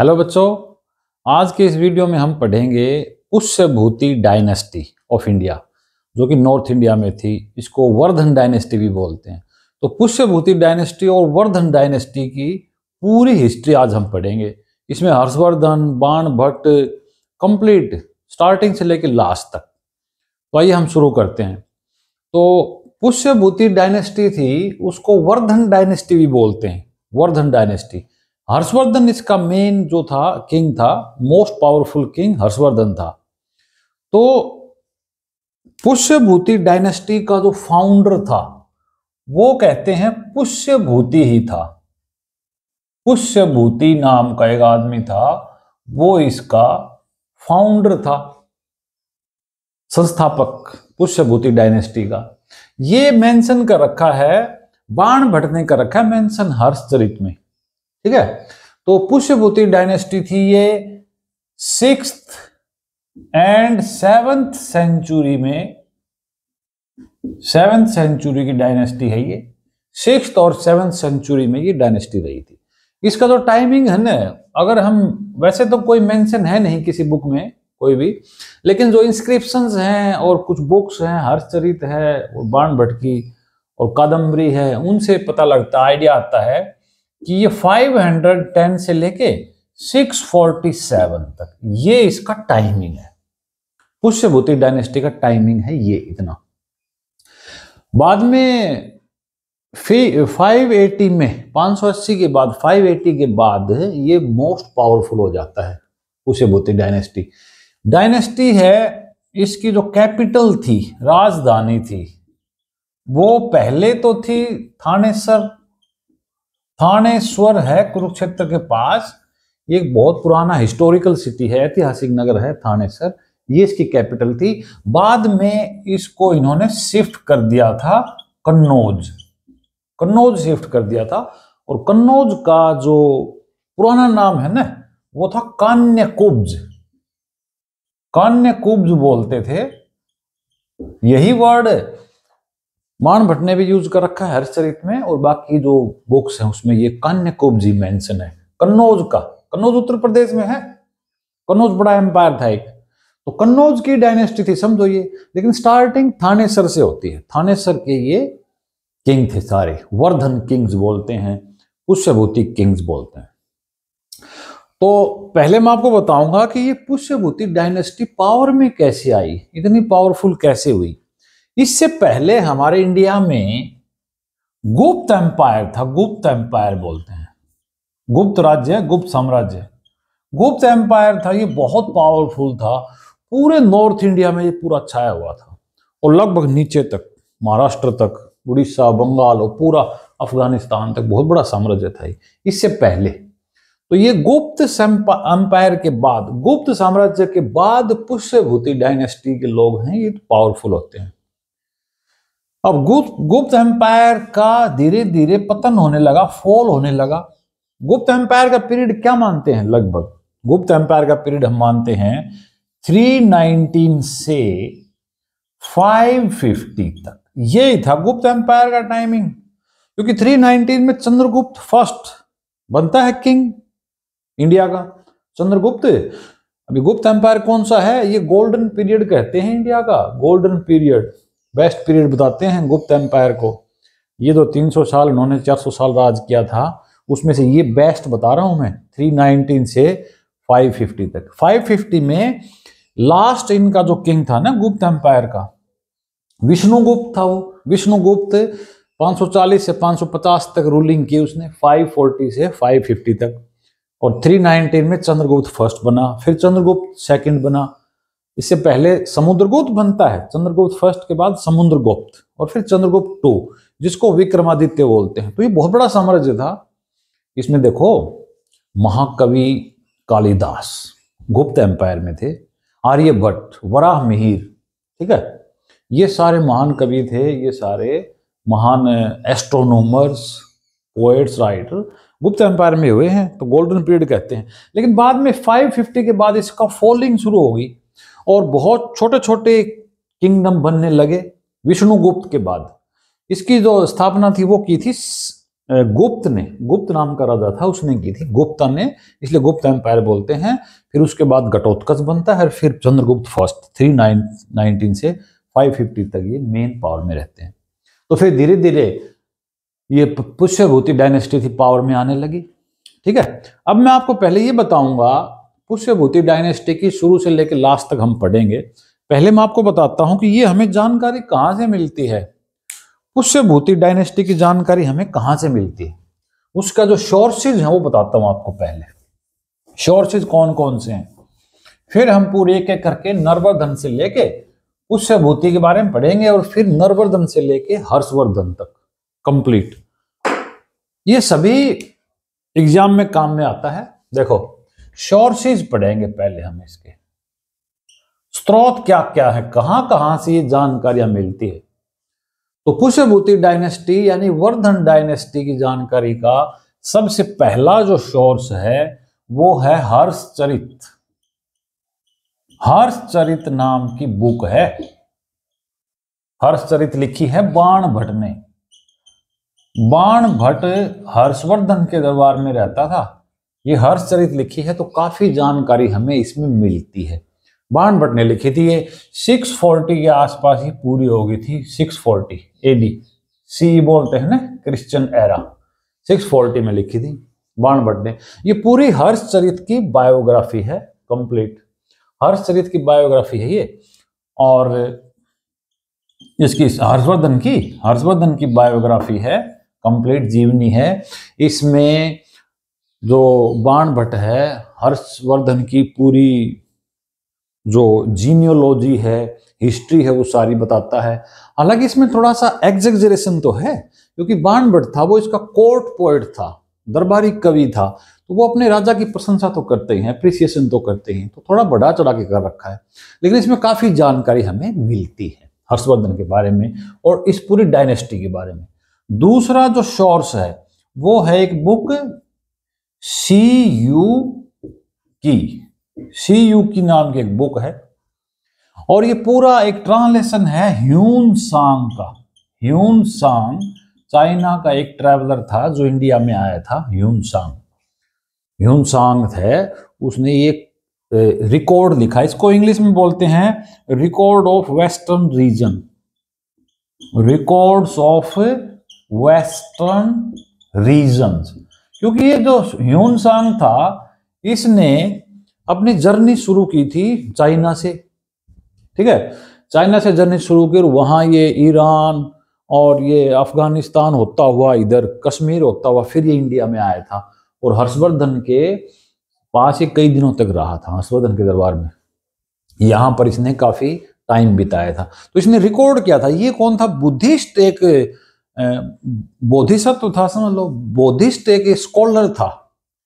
Hello बच्चों, आज के इस वीडियो में हम पढ़ेंगे पुष्यभूति डायनेस्टी ऑफ इंडिया, जो कि नॉर्थ इंडिया में थी। इसको वर्धन डायनेस्टी भी बोलते हैं। तो पुष्यभूति डायनेस्टी और वर्धन डायनेस्टी की पूरी हिस्ट्री आज हम पढ़ेंगे। इसमें हर्षवर्धन, बाणभट्ट, कंप्लीट स्टार्टिंग से लेकर लास्ट तक। तो आइए हम शुरू करते हैं। तो पुष्यभूति डायनेस्टी थी, उसको वर्धन डायनेस्टी भी बोलते हैं। वर्धन डायनेस्टी, हर्षवर्धन इसका मेन जो था किंग था, मोस्ट पावरफुल किंग हर्षवर्धन था। तो पुष्यभूति डायनेस्टी का जो फाउंडर था वो कहते हैं पुष्यभूति ही था। पुष्यभूति नाम का एक आदमी था, वो इसका फाउंडर था, संस्थापक पुष्यभूति डायनेस्टी का। ये मेंशन कर रखा है, बाणभट्ट ने कर रखा है मेंशन हर्षचरित में। ठीक है, तो पुष्यभूति डायनेस्टी थी ये 6th एंड 7th सेंचुरी में, 7th सेंचुरी की डायनेस्टी है ये। 6th और 7th सेंचुरी में ये डायनेस्टी रही थी। इसका जो टाइमिंग है ना, अगर हम, वैसे तो कोई मेंशन है नहीं किसी बुक में कोई भी, लेकिन जो इंस्क्रिप्शंस हैं और कुछ बुक्स हैं, हर्षचरित है और बाणभट्ट की और कादम्बरी है, उनसे पता लगता, आइडिया आता है कि ये 510 से लेके 647 तक ये इसका टाइमिंग है। पुष्यभूति डायनेस्टी का टाइमिंग है ये इतना। बाद में 580 में, 580 के बाद, 580 के बाद ये मोस्ट पावरफुल हो जाता है पुष्यभूति डायनेस्टी। डायनेस्टी है, इसकी जो कैपिटल थी, राजधानी थी, वो पहले तो थी थानेसर। थानेश्वर है कुरुक्षेत्र के पास, ये एक बहुत पुराना हिस्टोरिकल सिटी है, ऐतिहासिक नगर है थानेसर, ये इसकी कैपिटल थी। बाद में इसको इन्होंने शिफ्ट कर दिया था कन्नौज। कन्नौज शिफ्ट कर दिया था, और कन्नौज का जो पुराना नाम है ना, वो था कान्यकुब्ज। कान्यकुब्ज बोलते थे, यही वर्ड बाणभट्ट ने भी यूज कर रखा है हर्षचरित में, और बाकी जो बुक्स हैं उसमें ये कान्यकुब्ज ही मेंशन है। कन्नौज का, कन्नौज उत्तर प्रदेश में है। कन्नौज बड़ा एम्पायर था एक, तो कन्नौज की डायनेस्टी थी, समझो ये। लेकिन स्टार्टिंग थानेसर से होती है। थानेसर के ये किंग थे सारे, वर्धन किंग्स बोलते हैं, पुष्यभूति किंग्स बोलते हैं। तो पहले मैं आपको बताऊंगा कि ये पुष्यभूति डायनेस्टी पावर में कैसे आई, इतनी पावरफुल कैसे हुई। इससे पहले हमारे इंडिया में गुप्त एम्पायर था, गुप्त एम्पायर बोलते हैं, गुप्त राज्य, गुप्त साम्राज्य, गुप्त एम्पायर था। ये बहुत पावरफुल था, पूरे नॉर्थ इंडिया में ये पूरा छाया हुआ था, और लगभग नीचे तक, महाराष्ट्र तक, उड़ीसा, बंगाल और पूरा अफगानिस्तान तक बहुत बड़ा साम्राज्य था इससे पहले। तो ये गुप्त एम्पायर के बाद, गुप्त साम्राज्य के बाद पुष्यभूति डायनेस्टी के लोग हैं, ये पावरफुल होते हैं। अब गुप्त एम्पायर का धीरे धीरे पतन होने लगा, फॉल होने लगा। गुप्त एम्पायर का पीरियड क्या मानते हैं, लगभग गुप्त एम्पायर का पीरियड हम मानते हैं 319 से 550 तक। ये था गुप्त एम्पायर का टाइमिंग, क्योंकि 319 में चंद्रगुप्त फर्स्ट बनता है किंग इंडिया का, चंद्रगुप्त। अभी गुप्त एम्पायर कौन सा है, ये गोल्डन पीरियड कहते हैं इंडिया का, गोल्डन पीरियड, बेस्ट पीरियड बताते हैं गुप्त एम्पायर को। ये तो 300 साल, उन्होंने 400 साल राज किया था, उसमें से ये बेस्ट बता रहा हूं मैं, 319 से 550 तक। 550 में लास्ट इनका जो किंग था ना गुप्त एम्पायर का, विष्णुगुप्त था वो। विष्णुगुप्त 540 से 550 तक रूलिंग की उसने, 540 से 550 तक। और 319 में चंद्रगुप्त फर्स्ट बना, फिर चंद्रगुप्त सेकंड बना। इससे पहले समुद्रगुप्त बनता है, चंद्रगुप्त फर्स्ट के बाद समुद्रगुप्त, और फिर चंद्रगुप्त 2, जिसको विक्रमादित्य बोलते हैं। तो ये बहुत बड़ा साम्राज्य था। इसमें देखो, महाकवि कालिदास गुप्त एम्पायर में थे, आर्यभट्ट, वराह मिहिर, ठीक है, ये सारे महान कवि थे, ये सारे महान एस्ट्रोनॉमर्स, पोएट्स, राइटर गुप्त एम्पायर में हुए हैं। तो गोल्डन पीरियड कहते हैं। लेकिन बाद में 550 के बाद इसका फॉलिंग शुरू हो गई, और बहुत छोटे छोटे किंगडम बनने लगे। विष्णुगुप्त के बाद इसकी जो स्थापना थी वो की थी गुप्त नाम का राजा था, उसने की थी, गुप्ता ने, इसलिए गुप्त एम्पायर बोलते हैं। फिर उसके बाद घटोत्कच बनता है, फिर चंद्रगुप्त फर्स्ट 319 से 550 तक ये मेन पावर में रहते हैं। तो फिर धीरे धीरे ये पुष्यभूति डायनेस्टी थी पावर में आने लगी। ठीक है, अब मैं आपको पहले ये बताऊंगा पुष्यभूति डायनेस्टी की शुरू से लेकर लास्ट तक हम पढ़ेंगे। पहले मैं आपको बताता हूं कि ये हमें जानकारी कहां से मिलती है, पुष्यभूति डायनेस्टी की जानकारी हमें कहां से मिलती है, उसका जो सोर्सेज है वो बताता हूं आपको। पहले सोर्सेज कौन कौन से हैं, फिर हम पूरे एक एक करके नरवर्धन से लेके पुष्यभूति के बारे में पढ़ेंगे, और फिर नरवर्धन से लेके हर्षवर्धन तक कंप्लीट। ये सभी एग्जाम में काम में आता है। देखो सोर्सेज पढ़ेंगे पहले हम, इसके स्रोत क्या क्या है, कहां कहां से ये जानकारियां मिलती है। तो पुष्यभूति डायनेस्टी यानी वर्धन डायनेस्टी की जानकारी का सबसे पहला जो सोर्स है वो है हर्षचरित। हर्षचरित नाम की बुक है। हर्षचरित लिखी है बाणभट्ट ने। बाणभट्ट हर्षवर्धन के दरबार में रहता था। ये हर्षचरित लिखी है तो काफी जानकारी हमें इसमें मिलती है। बाणभट्ट ने लिखी थी, ये 640 के आसपास ही पूरी हो गई थी। 640 एडी, सी बोलते हैं ना, क्रिश्चियन एरा। 640 में लिखी थी बाणभट्ट ने। ये पूरी हर्षचरित की बायोग्राफी है, कंप्लीट हर्षचरित की बायोग्राफी है ये। और इसकी हर्षवर्धन की बायोग्राफी है, कंप्लीट जीवनी है। इसमें जो बाणभट्ट है हर्षवर्धन की पूरी जो जीनियोलॉजी है, हिस्ट्री है, वो सारी बताता है। हालांकि इसमें थोड़ा सा एग्जेजरेशन तो है, क्योंकि बाणभट्ट था वो इसका कोर्ट पोएट था, दरबारी कवि था, तो वो अपने राजा की प्रशंसा तो करते ही हैं, अप्रिसिएशन तो करते ही, तो थोड़ा बढ़ा चढ़ा के कर रखा है। लेकिन इसमें काफी जानकारी हमें मिलती है हर्षवर्धन के बारे में और इस पूरी डायनेस्टी के बारे में। दूसरा जो सोर्स है वो है एक बुक सी यू की नाम की एक बुक है, और ये पूरा एक ट्रांसलेशन है ह्यून सांग का। ह्यून सांग चाइना का एक ट्रैवलर था जो इंडिया में आया था। ह्यून सांग है, उसने एक रिकॉर्ड लिखा, इसको इंग्लिश में बोलते हैं record of western region, records of western regions. क्योंकि ये जो ह्यून सांग था इसने अपनी जर्नी शुरू की थी चाइना से। ठीक है, चाइना से जर्नी शुरू की, वहां ये ईरान और ये अफगानिस्तान होता हुआ, इधर कश्मीर होता हुआ, फिर ये इंडिया में आया था। और हर्षवर्धन के पास ये कई दिनों तक रहा था, हर्षवर्धन के दरबार में। यहां पर इसने काफी टाइम बिताया था। तो इसने रिकॉर्ड किया था। ये कौन था? बुद्धिस्ट, एक बोधिसत्व था, समझ लो, बुद्धिस्ट एक स्कॉलर था।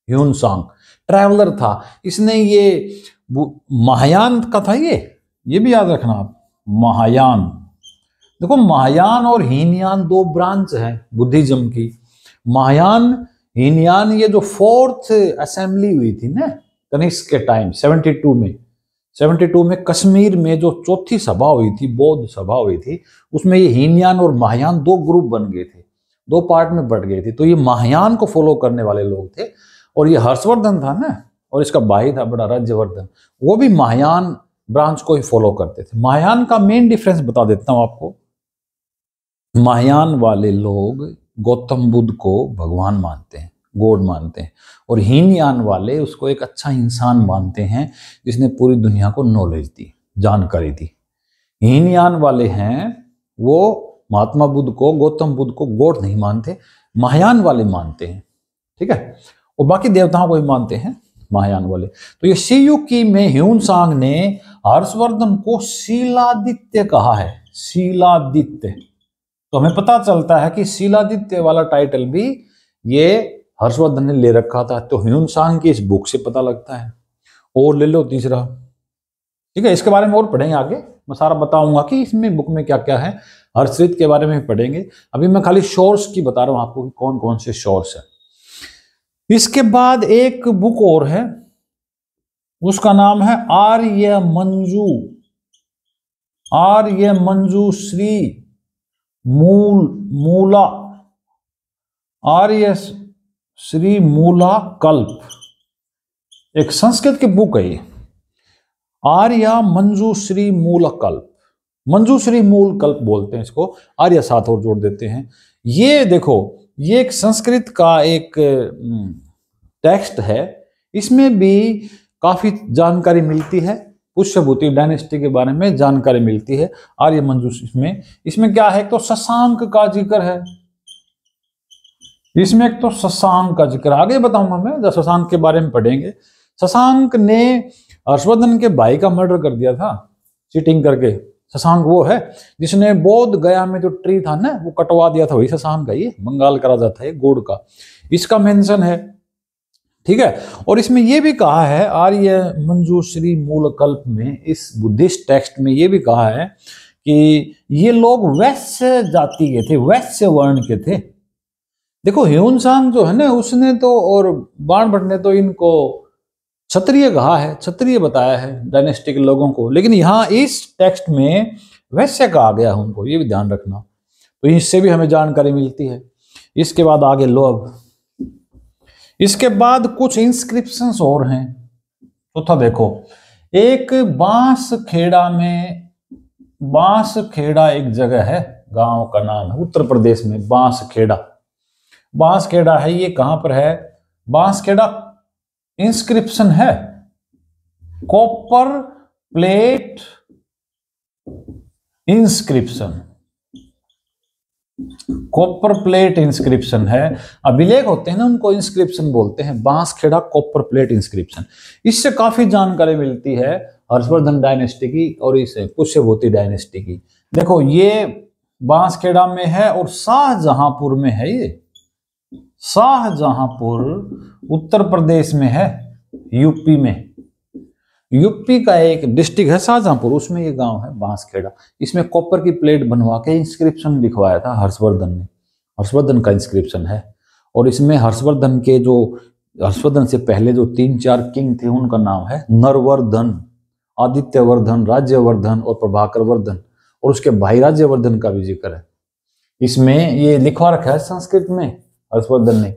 ह्यून सांग ट्रैवलर था। इसने ये महायान का था, ये भी याद रखना आप। महायान, देखो महायान और हीनयान दो ब्रांच है बुद्धिज्म की। महायान, हीनयान, ये जो 4th असेंबली हुई थी ना कनिष्क के टाइम 72 में कश्मीर में जो 4थी सभा हुई थी, बौद्ध सभा हुई थी, उसमें ये हीनयान और महायान दो ग्रुप बन गए थे, दो पार्ट में बढ़ गए थे। तो ये महायान को फॉलो करने वाले लोग थे, और ये हर्षवर्धन था ना, और इसका भाई था बड़ा राज्यवर्धन, वो भी महायान ब्रांच को ही फॉलो करते थे। महायान का मेन डिफरेंस बता देता हूं आपको। महायान वाले लोग गौतम बुद्ध को भगवान मानते हैं, गॉड मानते हैं, और हीनयान वाले उसको एक अच्छा इंसान मानते हैं जिसने पूरी दुनिया को नॉलेज दी, जानकारी दी। हीनयान वाले हैं वो महात्मा बुद्ध को, गौतम बुद्ध को गॉड नहीं मानते, महायान वाले मानते हैं। ठीक है, और बाकी देवताओं को ही मानते हैं महायान वाले। तो ये सीयूकी में ह्यून सांग ने हर्षवर्धन को शीलादित्य कहा है, शीलादित्य। तो हमें पता चलता है कि शीलादित्य वाला टाइटल भी ये हर्षवर्धन ने ले रखा था। तो ह्यून सांग की इस बुक से पता लगता है। और ले लो तीसरा। ठीक है, इसके बारे में और पढ़ेंगे आगे, मैं सारा बताऊंगा कि इसमें बुक में क्या क्या है। हर्षचरित के बारे में पढ़ेंगे, अभी मैं खाली सोर्स की बता रहा हूं आपको कि कौन कौन से सोर्स है। इसके बाद एक बुक और है, उसका नाम है आर्य मंजू श्री मूला। आर्य श्री मूला कल्प, एक संस्कृत की बुक है ये, आर्या मंजूश्री मूल कल्प, मंजूश्री मूल कल्प बोलते हैं इसको, आर्य साथ और जोड़ देते हैं। ये देखो, ये एक संस्कृत का एक टेक्स्ट है, इसमें भी काफी जानकारी मिलती है, पुष्यभूति डायनेस्टी के बारे में जानकारी मिलती है आर्य मंजूश्री में। इसमें क्या है, तो शशांक का जिक्र है, इसमें एक तो शशांक का जिक्र आगे बताऊंगा मैं, जब शशांक के बारे में पढ़ेंगे। शशांक ने हर्षवर्धन के भाई का मर्डर कर दिया था चीटिंग करके। शशांक वो है जिसने बोध गया में जो ट्री था ना वो कटवा दिया था, वही शशांक है, ये बंगाल का राजा था, ये गोड का, इसका मेंशन है, ठीक है। और इसमें ये भी कहा है आर्य मंजूश्री मूल कल्प में, इस बुद्धिस्ट टेक्स्ट में ये भी कहा है कि ये लोग वैश्य जाति के थे, वैश्य वर्ण के थे। देखो ह्यून-सांग जो है ना, उसने तो और बाणभट्ट ने तो इनको क्षत्रिय कहा है, क्षत्रिय बताया है डायनेस्टी के लोगों को, लेकिन यहाँ इस टेक्स्ट में वैश्य कहा गया है उनको, ये भी ध्यान रखना। तो इससे भी हमें जानकारी मिलती है। इसके बाद आगे लो, अब इसके बाद कुछ इंस्क्रिप्शंस और हैं। तो था देखो, एक बांसखेड़ा में, बांसखेड़ा एक जगह है, गांव का नाम है उत्तर प्रदेश में, बांसखेड़ा, बांसखेड़ा है, ये कहां पर है, बांसखेड़ा इंस्क्रिप्शन है, copper plate inscription, copper plate inscription है। अभिलेख होते हैं ना, उनको इंस्क्रिप्शन बोलते हैं, बांसखेड़ा कॉपर प्लेट इंस्क्रिप्शन। इससे काफी जानकारी मिलती है हर्षवर्धन डायनेस्टी की और इस पुष्यभूति डायनेस्टी की। देखो ये बांसखेड़ा में है और शाहजहांपुर में है, ये शाहजहांपुर उत्तर प्रदेश में है, यूपी में, यूपी का एक डिस्ट्रिक्ट है शाहजहांपुर, उसमें ये गांव है बांसखेड़ा। इसमें कॉपर की प्लेट बनवा के इंस्क्रिप्शन लिखवाया था हर्षवर्धन ने, हर्षवर्धन का इंस्क्रिप्शन है। और इसमें हर्षवर्धन के जो, हर्षवर्धन से पहले जो 3-4 किंग थे उनका नाम है, नरवर्धन, आदित्यवर्धन, राज्यवर्धन और प्रभाकर वर्धन, और उसके भाई राज्यवर्धन का भी जिक्र है इसमें, ये लिखवा रखा है संस्कृत में हर्षवर्धन ने।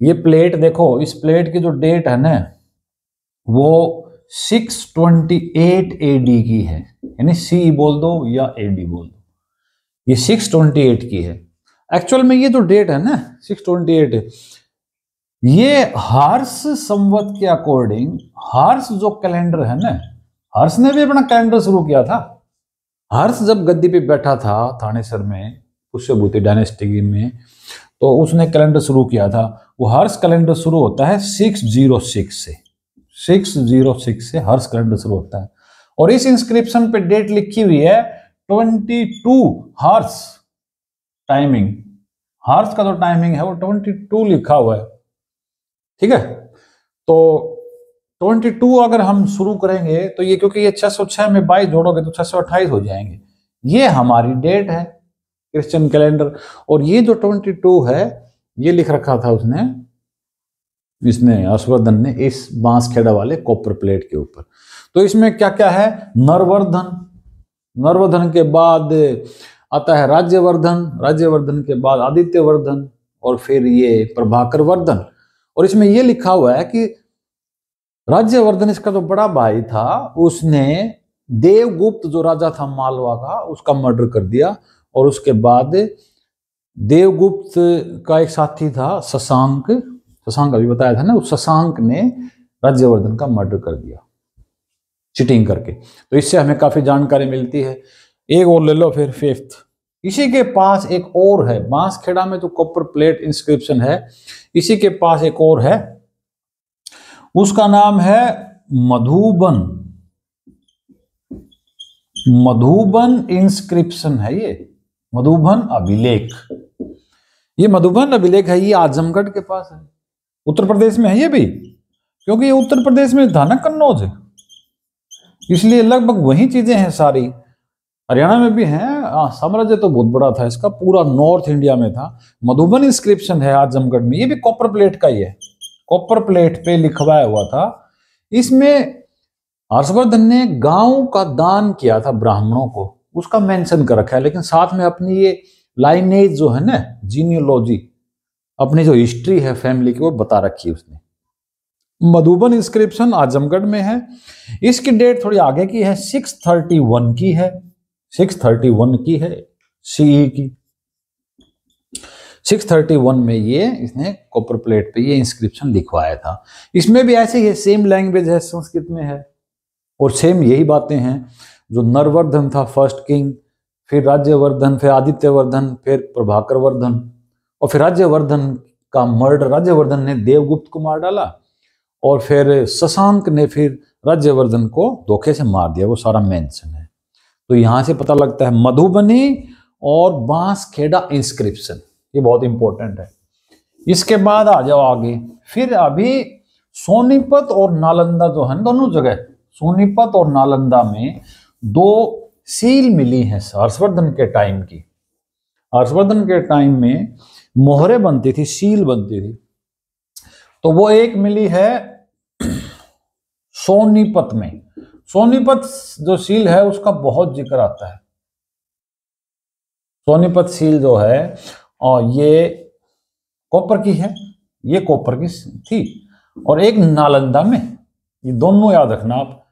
ये प्लेट देखो, इस प्लेट की जो डेट है ना वो 628 एडी की है, यानी सी बोल दो या एडी बोल दो, ये 628 की है। एक्चुअल में ये जो डेट है ना 628 है, ये हर्ष संवत के अकॉर्डिंग, हर्ष जो कैलेंडर है ना, हर्ष ने भी अपना कैलेंडर शुरू किया था। हर्ष जब गद्दी पे बैठा था थानेसर में पुष्यभूति डायनेस्टी में, तो उसने कैलेंडर शुरू किया था। वो हर्ष कैलेंडर शुरू होता है 606 से, 606 से हर्ष कैलेंडर शुरू होता है। और इस इंस्क्रिप्शन पे डेट लिखी हुई है 22 हर्ष टाइमिंग, हर्ष का जो टाइमिंग है वो 22 लिखा हुआ है, ठीक है। तो 22 अगर हम शुरू करेंगे तो ये, क्योंकि ये 606 में 22 जोड़ोगे तो 628 हो जाएंगे, ये हमारी डेट है क्रिश्चियन कैलेंडर। और ये जो 22 है ये लिख रखा था उसने, इसने हर्षवर्धन ने इस बांसखेड़ा वाले कॉपर प्लेट के ऊपर। तो इसमें क्या क्या है, नरवर्धन, नरवर्धन के बाद आता है राज्यवर्धन, राज्यवर्धन के बाद आदित्यवर्धन और फिर ये प्रभाकर वर्धन। और इसमें ये लिखा हुआ है कि राज्यवर्धन इसका जो बड़ा भाई था उसने देवगुप्त जो राजा था मालवा का, उसका मर्डर कर दिया। और उसके बाद देवगुप्त का एक साथी था शशांक, शशांक अभी बताया था ना, उस शशांक ने राज्यवर्धन का मर्डर कर दिया चीटिंग करके। तो इससे हमें काफी जानकारी मिलती है। एक और ले लो फिर, फिफ्थ, इसी के पास एक और है, बांसखेड़ा में जो कॉपर प्लेट इंस्क्रिप्शन है इसी के पास एक और है, उसका नाम है मधुबन, मधुबन इंस्क्रिप्शन है ये, मधुबन अभिलेख। ये मधुबन अभिलेख है, ये आजमगढ़ के पास है, उत्तर प्रदेश में है ये भी, क्योंकि ये उत्तर प्रदेश में था ना कन्नौज, इसलिए लगभग वही चीजें हैं सारी। हरियाणा में भी हैं, साम्राज्य तो बहुत बड़ा था इसका, पूरा नॉर्थ इंडिया में था। मधुबन इंस्क्रिप्शन है आजमगढ़ में, ये भी कॉपर प्लेट का ही है, कॉपर प्लेट पे लिखवाया हुआ था। इसमें हर्षवर्धन ने गांव का दान किया था ब्राह्मणों को, उसका मेंशन कर रखा है, लेकिन साथ में अपनी ये लाइनेज जो है ना, जीनियोलॉजी, अपनी जो हिस्ट्री है फैमिली की वो बता रखी है उसने। मधुबन इंस्क्रिप्शन आजमगढ़ में है। इसकी डेट थोड़ी आगे की है, 631 की है, 631 की है सीई की। 631 में ये इसने कॉपर प्लेट पे ये इंस्क्रिप्शन लिखवाया था। इसमें भी ऐसे ही है, सेम लैंग्वेज है, संस्कृत में है और सेम यही बातें हैं। जो नरवर्धन था फर्स्ट किंग, फिर राज्यवर्धन, फिर आदित्यवर्धन, फिर प्रभाकर वर्धन, और फिर राज्यवर्धन का मर्डर, राज्यवर्धन ने देवगुप्त को मार डाला और फिर शशांक ने फिर राज्यवर्धन को धोखे से मार दिया, वो सारा मेंशन है। तो यहां से पता लगता है मधुबनी और बांसखेड़ा इंस्क्रिप्शन, ये बहुत इंपॉर्टेंट है। इसके बाद आ जाओ आगे, फिर अभी सोनीपत और नालंदा जो है, दोनों जगह सोनीपत और नालंदा में 2 सील मिली हैं हर्षवर्धन के टाइम की। हर्षवर्धन के टाइम में मोहरे बनती थी, सील बनती थी, तो वो एक मिली है सोनीपत में। सोनीपत जो सील है उसका बहुत जिक्र आता है। सोनीपत सील जो है और ये कॉपर की है, ये कॉपर की थी, और एक नालंदा में, ये दोनों याद रखना आप।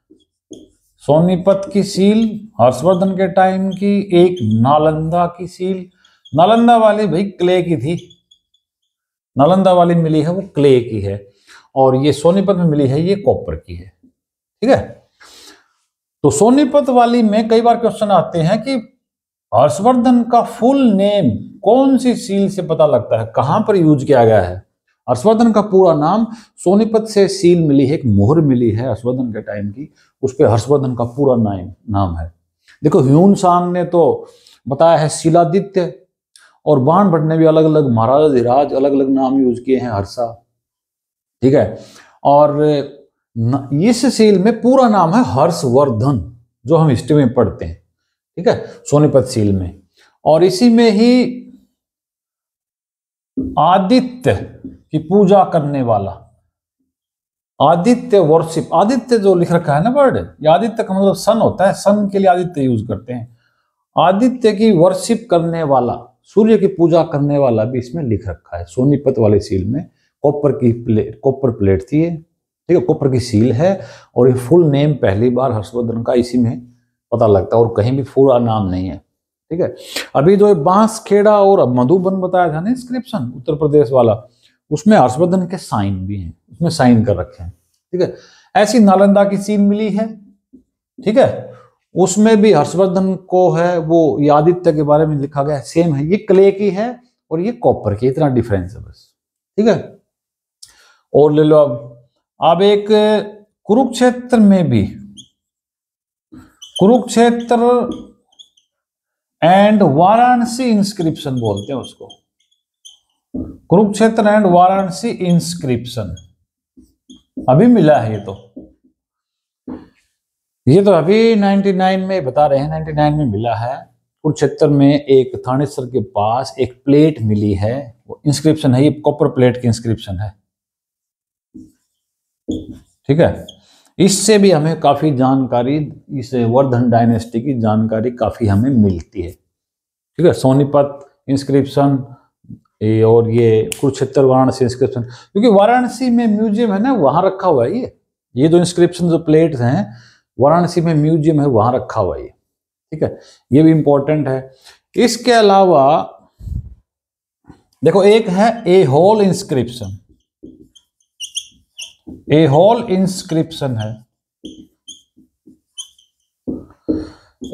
सोनीपत की सील हर्षवर्धन के टाइम की, एक नालंदा की सील। नालंदा वाली भाई क्ले की थी, नालंदा वाली मिली है वो क्ले की है, और ये सोनीपत में मिली है ये कॉपर की है। ठीक है, तो सोनीपत वाली में कई बार क्वेश्चन आते हैं कि हर्षवर्धन का फुल नेम कौन सी सील से पता लगता है, कहां पर यूज किया गया है। हर्षवर्धन का पूरा नाम, सोनीपत से सील मिली है, एक मोहर मिली है हर्षवर्धन के टाइम की, उस पर हर्षवर्धन का पूरा नाम है। देखो ह्यून सांग ने तो बताया है शिलादित्य, और बाणभट्ट ने भी अलग अलग महाराजा धीराज अलग अलग नाम यूज किए हैं, हर्षा। ठीक है, और इस सील में पूरा नाम है हर्षवर्धन, जो हम हिस्ट्री में पढ़ते हैं। ठीक है, सोनीपत सील में। और इसी में ही आदित्य की पूजा करने वाला, आदित्य वर्शिप, आदित्य जो लिख रखा है ना वर्ड, ये आदित्य का मतलब सन होता है, सन के लिए आदित्य यूज करते हैं। आदित्य की वर्शिप करने वाला, सूर्य की पूजा करने वाला भी इसमें लिख रखा है। सोनीपत वाले सील में कॉपर प्लेट थी ये, ठीक है, कॉपर की सील है, और ये फुल नेम पहली बार हर्षवर्धन का इसी में पता लगता है, और कहीं भी पूरा नाम नहीं है। ठीक है, अभी जो बांसखेड़ा और मधुबन बताया था ना इंस्क्रिप्शन उत्तर प्रदेश वाला, उसमें हर्षवर्धन के साइन भी हैं, उसमें साइन कर रखे हैं। ठीक है, ऐसी नालंदा की सील मिली है। ठीक है, उसमें भी हर्षवर्धन को है वो आदित्य के बारे में लिखा गया है, सेम है, ये क्ले की है और ये कॉपर की, इतना डिफरेंस है बस। ठीक है, और ले लो अब एक कुरुक्षेत्र में भी, कुरुक्षेत्र एंड वाराणसी इंस्क्रिप्शन बोलते हैं उसको, कुरुक्षेत्र एंड वाराणसी इंस्क्रिप्शन अभी मिला है। ये तो अभी 99 में बता रहे हैं, 99 में मिला है। कुरुक्षेत्र में एक थानेसर के पास एक प्लेट मिली है, वो इंस्क्रिप्शन है, ये कॉपर प्लेट की इंस्क्रिप्शन है। ठीक है, इससे भी हमें काफी जानकारी, इस वर्धन डायनेस्टी की जानकारी काफी हमें मिलती है। ठीक है, सोनीपत इंस्क्रिप्शन और ये कुरुक्षेत्र वाराणसी इंस्क्रिप्शन, क्योंकि वाराणसी में म्यूजियम है ना, वहां रखा हुआ है ये जो इंस्क्रिप्शन जो प्लेट्स हैं वाराणसी में म्यूजियम है, वहां रखा हुआ है। ठीक है, ये भी इंपॉर्टेंट है। इसके अलावा देखो एक है एहोल इंस्क्रिप्शन, एहोल इंस्क्रिप्शन है।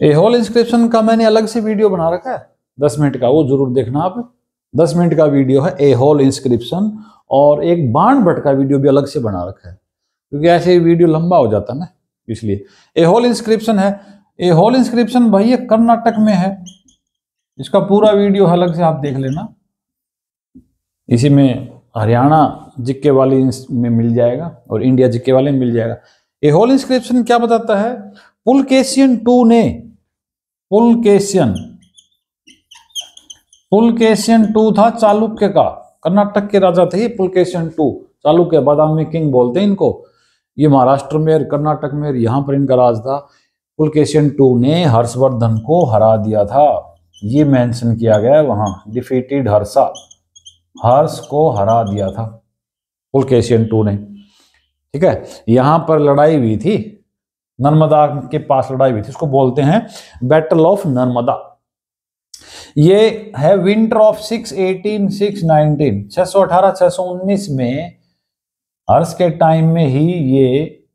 एहोल इंस्क्रिप्शन का मैंने अलग से वीडियो बना रखा है 10 मिनट का, वो जरूर देखना आप। 10 मिनट का वीडियो है एहोल इंस्क्रिप्शन, और एक बाणभट्ट का वीडियो भी अलग से बना रखा है, क्योंकि ऐसे वीडियो लंबा हो जाता है ना, इसलिए। एहोल इंस्क्रिप्शन है, एहोल इंस्क्रिप्शन भाई ये कर्नाटक में है, इसका पूरा वीडियो अलग से आप देख लेना, इसी में हरियाणा जिक्के वाली में मिल जाएगा और इंडिया जिक्के वाले में मिल जाएगा। एहोल इंस्क्रिप्शन क्या बताता है, पुलकेशियन II ने, पुलकेशियन II था चालुक्य का, कर्नाटक के राजा थे ये पुलकेशियन II, चालुक्य बादामी किंग बोलते हैं इनको। ये महाराष्ट्र में और कर्नाटक में, यहाँ पर इनका राज था। पुलकेशियन II ने हर्षवर्धन को हरा दिया था, ये मेंशन किया गया है वहां, डिफीटेड हर्षा। हर्ष को हरा दिया था पुलकेशिन II ने। ठीक है, यहां पर लड़ाई हुई थी, नर्मदा के पास लड़ाई हुई थी, उसको बोलते हैं बैटल ऑफ नर्मदा। ये है विंटर ऑफ 618 619, 618 619 में हर्ष के टाइम में ही ये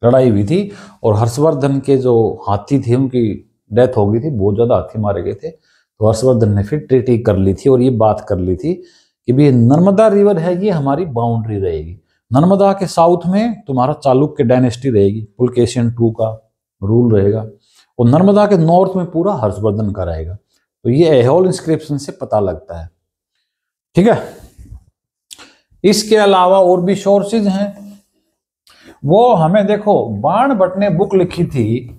लड़ाई हुई थी। और हर्षवर्धन के जो हाथी थे उनकी डेथ हो गई थी, बहुत ज्यादा हाथी मारे गए थे। तो हर्षवर्धन ने फिर ट्रीटी कर ली थी और ये बात कर ली थी कि भी नर्मदा रिवर है ये हमारी बाउंड्री रहेगी, नर्मदा के साउथ में तुम्हारा चालुक्य डायनेस्टी रहेगी, पुलकेशिन II का रूल रहेगा, और नर्मदा के नॉर्थ में पूरा हर्षवर्धन का रहेगा। तो ये ऐहोल इंस्क्रिप्शन से पता लगता है। ठीक है, इसके अलावा और भी सोर्सेज हैं, वो हमें देखो बाणभट्ट ने बुक लिखी थी,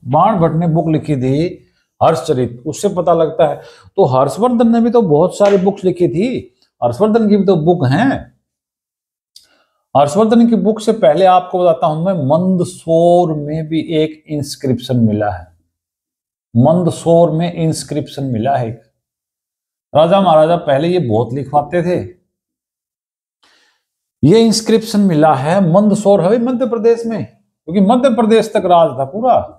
बाणभट्ट ने बुक लिखी थी हर्षचरित, उससे पता लगता है। तो हर्षवर्धन ने भी तो बहुत सारी बुक्स लिखी थी, हर्षवर्धन की भी तो बुक हैं। हर्षवर्धन की बुक से पहले आपको बताता हूं मैं, मंदसौर में भी एक इंस्क्रिप्शन मिला है, मंदसौर में इंस्क्रिप्शन मिला है। राजा महाराजा पहले ये बहुत लिखवाते थे। ये इंस्क्रिप्शन मिला है मंदसौर है मध्य प्रदेश में, क्योंकि मध्य प्रदेश तक राज था पूरा,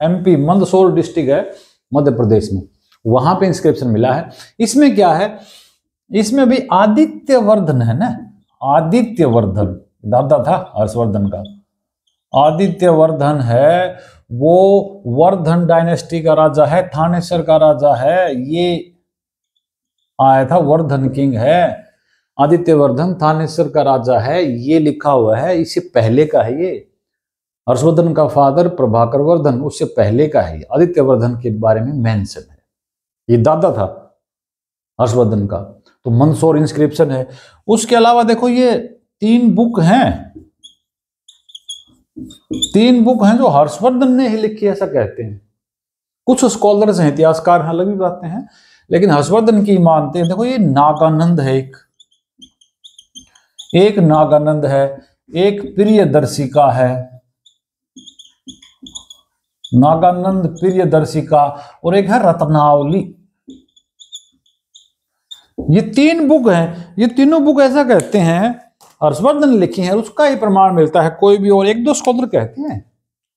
MP मंदसौर डिस्ट्रिक्ट है मध्य प्रदेश में, वहां पे इंस्क्रिप्शन मिला है। इसमें क्या है, इसमें भी आदित्यवर्धन है ना, आदित्यवर्धन दादा था हर्षवर्धन का, आदित्यवर्धन है, वो वर्धन डायनेस्टी का राजा है, थानेसर का राजा है, ये आया था वर्धन किंग है, आदित्यवर्धन थानेसर का राजा है, ये लिखा हुआ है, इससे पहले का है ये। हर्षवर्धन का फादर प्रभाकर वर्धन, उससे पहले का है, आदित्यवर्धन के बारे में मेंशन है, ये दादा था हर्षवर्धन का। तो मंदसौर इंस्क्रिप्शन है। उसके अलावा देखो ये 3 बुक हैं, 3 बुक हैं जो हर्षवर्धन ने ही लिखी ऐसा कहते हैं। कुछ स्कॉलर्स हैं, इतिहासकार हैं, अलग भी बातें हैं, लेकिन हर्षवर्धन की मानते हैं। देखो ये नागानंद है, एक नागानंद है, एक प्रियदर्शिका है, नागानंद प्रियदर्शिका, और एक है रत्नावली। ये 3 बुक हैं, ये तीनों बुक ऐसा कहते हैं हर्षवर्धन ने लिखी है, उसका ही प्रमाण मिलता है। कोई भी और 1-2 स्कॉलर कहते हैं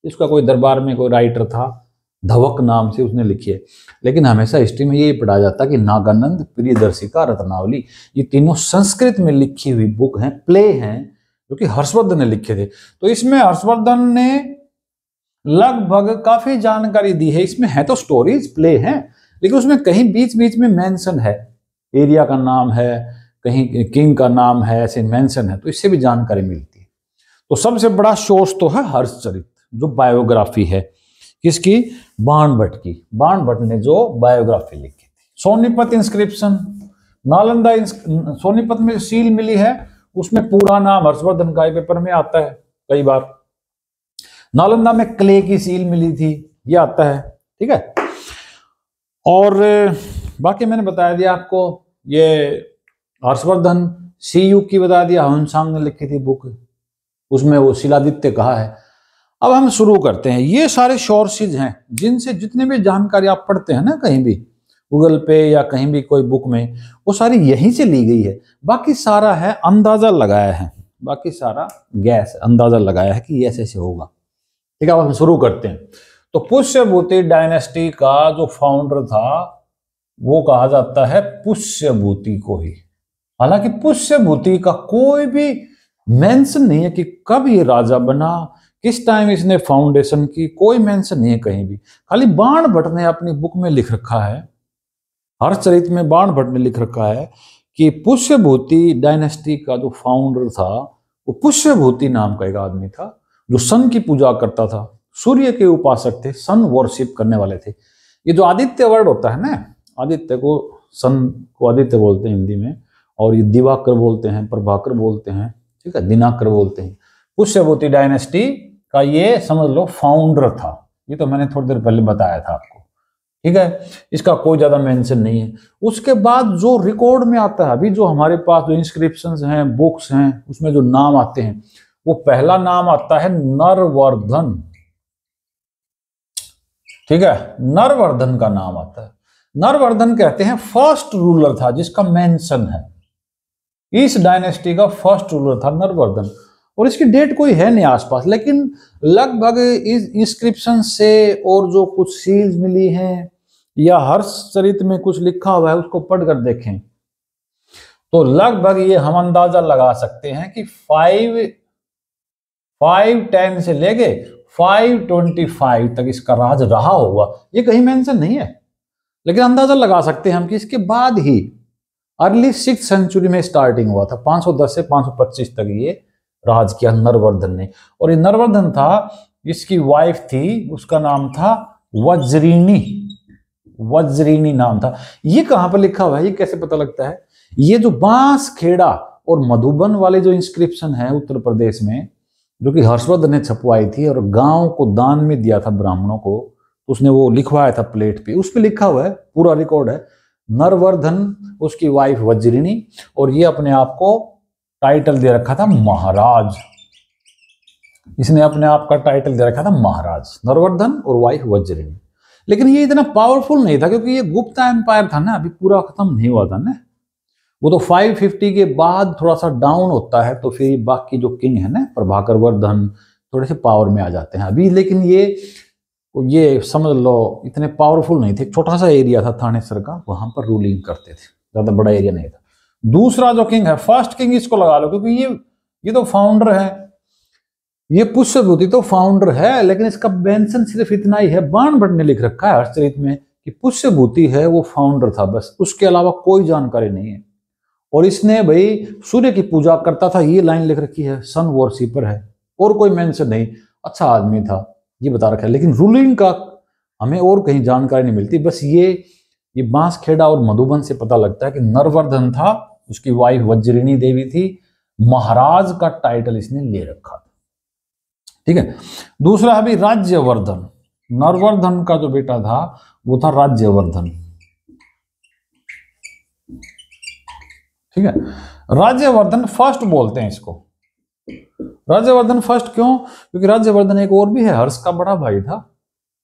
इसका कोई दरबार में कोई राइटर था धवक नाम से, उसने लिखी है, लेकिन हमेशा हिस्ट्री में यही पढ़ा जाता कि नागानंद प्रियदर्शिका रत्नावली ये तीनों संस्कृत में लिखी हुई बुक हैं, प्ले हैं, जो कि हर्षवर्धन ने लिखे थे। तो इसमें हर्षवर्धन ने लगभग काफी जानकारी दी है। इसमें है तो स्टोरीज, प्ले हैं, लेकिन उसमें कहीं बीच बीच में मेंशन है, एरिया का नाम है, कहीं किंग का नाम है, ऐसे मेंशन है, तो इससे भी जानकारी मिलती है। तो सबसे बड़ा सोर्स तो है हर्षचरित, जो बायोग्राफी है किसकी, बाणभट्ट की। बाणभट्ट ने जो बायोग्राफी लिखी थी। सोनीपत इंस्क्रिप्शन, नालंदा सोनीपत में सील मिली है, उसमें पूरा नाम हर्षवर्धन का पेपर में आता है कई बार। नालंदा में क्ले की सील मिली थी, ये आता है। ठीक है, और बाकी मैंने बता दिया आपको, ये हर्षवर्धन CU की बता दिया, हंसांग ने लिखी थी बुक, उसमें वो शिलादित्य कहा है। अब हम शुरू करते हैं। ये सारे सोर्सेज हैं जिनसे जितने भी जानकारी आप पढ़ते हैं ना कहीं भी गूगल पे या कहीं भी कोई बुक में, वो सारी यहीं से ली गई है। बाकी सारा है अंदाजा लगाया है, बाकी सारा गैस अंदाजा लगाया है कि ऐसे ऐसे होगा। ठीक है, अब हम शुरू करते हैं। तो पुष्यभूति डायनेस्टी का जो फाउंडर था वो कहा जाता है पुष्यभूति को ही। हालांकि पुष्यभूति का कोई भी मेंशन नहीं है कि कब ये राजा बना, किस टाइम इसने फाउंडेशन की, कोई मेंशन नहीं है कहीं भी। खाली बाणभट्ट ने अपनी बुक में लिख रखा है, हर्षचरित में बाणभट्ट ने लिख रखा है कि पुष्यभूति डायनेस्टी का जो फाउंडर था वो पुष्यभूति नाम का एक आदमी था, जो सन की पूजा करता था, सूर्य के उपासक थे, सन वर्शिप करने वाले थे। ये जो आदित्य वर्ड होता है ना, आदित्य को, सन को आदित्य बोलते हैं हिंदी में, और ये दिवाकर बोलते हैं, प्रभाकर बोलते हैं, ठीक है, दिनाकर बोलते हैं। पुष्यभूति डायनेस्टी का ये समझ लो फाउंडर था। ये तो मैंने थोड़ी देर पहले बताया था आपको। ठीक है, इसका कोई ज्यादा मेंशन नहीं है। उसके बाद जो रिकॉर्ड में आता है, अभी जो हमारे पास जो इंस्क्रिप्शंस हैं, बुक्स हैं, उसमें जो नाम आते हैं, वो पहला नाम आता है नरवर्धन। ठीक है, नरवर्धन का नाम आता है। नरवर्धन कहते हैं फर्स्ट रूलर था जिसका मेंशन है, इस डायनेस्टी का फर्स्ट रूलर था नरवर्धन। और इसकी डेट कोई है नहीं आसपास, लेकिन लगभग इस इंस्क्रिप्शन से और जो कुछ सील्स मिली हैं या हर्षचरित में कुछ लिखा हुआ है उसको पढ़कर देखें तो लगभग ये हम अंदाजा लगा सकते हैं कि 510 से लेके 525 तक इसका राज रहा होगा। ये कहीं मेंशन नहीं है, लेकिन अंदाजा लगा सकते हैं हम कि इसके बाद ही अर्ली 6th सेंचुरी में स्टार्टिंग हुआ था। 510 से 525 तक ये राज किया नरवर्धन ने। और ये नरवर्धन था, इसकी वाइफ थी, उसका नाम था वज्रिनी, वज्रिनी नाम था। ये कहां पर लिखा हुआ है, ये कैसे पता लगता है? ये जो बांसखेड़ा और मधुबन वाले जो इंस्क्रिप्शन है उत्तर प्रदेश में, जो कि हर्षवर्धन ने छपवाई थी और गांव को दान में दिया था ब्राह्मणों को, उसने वो लिखवाया था प्लेट पे, उस पे लिखा हुआ है, पूरा रिकॉर्ड है, नरवर्धन, उसकी वाइफ वज्रिनी, और ये अपने आप को टाइटल दे रखा था महाराज। इसने अपने आप का टाइटल दे रखा था महाराज, नरवर्धन और वाइफ वज्रिनी। लेकिन ये इतना पावरफुल नहीं था क्योंकि ये गुप्ता एम्पायर था ना, अभी पूरा खत्म नहीं हुआ था ना। वो तो 550 के बाद थोड़ा सा डाउन होता है, तो फिर बाकी जो किंग है ना, प्रभाकर वर्धन, थोड़े से पावर में आ जाते हैं अभी। लेकिन ये समझ लो इतने पावरफुल नहीं थे। एक छोटा सा एरिया था थानेसर का, वहां पर रूलिंग करते थे, ज्यादा बड़ा एरिया नहीं था। दूसरा जो किंग है, फर्स्ट किंग इसको लगा लो क्योंकि ये तो फाउंडर है, ये पुष्यभूति तो फाउंडर है, लेकिन इसका मेंशन सिर्फ इतना ही है, बाण भट्ट ने लिख रखा है हर्षचरित में कि पुष्यभूति है वो फाउंडर था, बस उसके अलावा कोई जानकारी नहीं है। और इसने भाई सूर्य की पूजा करता था, ये लाइन लिख रखी है, सन वॉरशिपर है, और कोई मेंशन नहीं। अच्छा आदमी था ये बता रखा है, लेकिन रूलिंग का हमें और कहीं जानकारी नहीं मिलती। बस ये बांसखेड़ा और मधुबन से पता लगता है कि नरवर्धन था, उसकी वाइफ वज्रिनी देवी थी, महाराज का टाइटल इसने ले रखा था। ठीक है। दूसरा है भी राज्यवर्धन। नरवर्धन का जो बेटा था वो था राज्यवर्धन। ठीक है, राज्यवर्धन फर्स्ट बोलते हैं इसको। राज्यवर्धन फर्स्ट क्यों? क्योंकि राज्यवर्धन एक और भी है, हर्ष का बड़ा भाई था,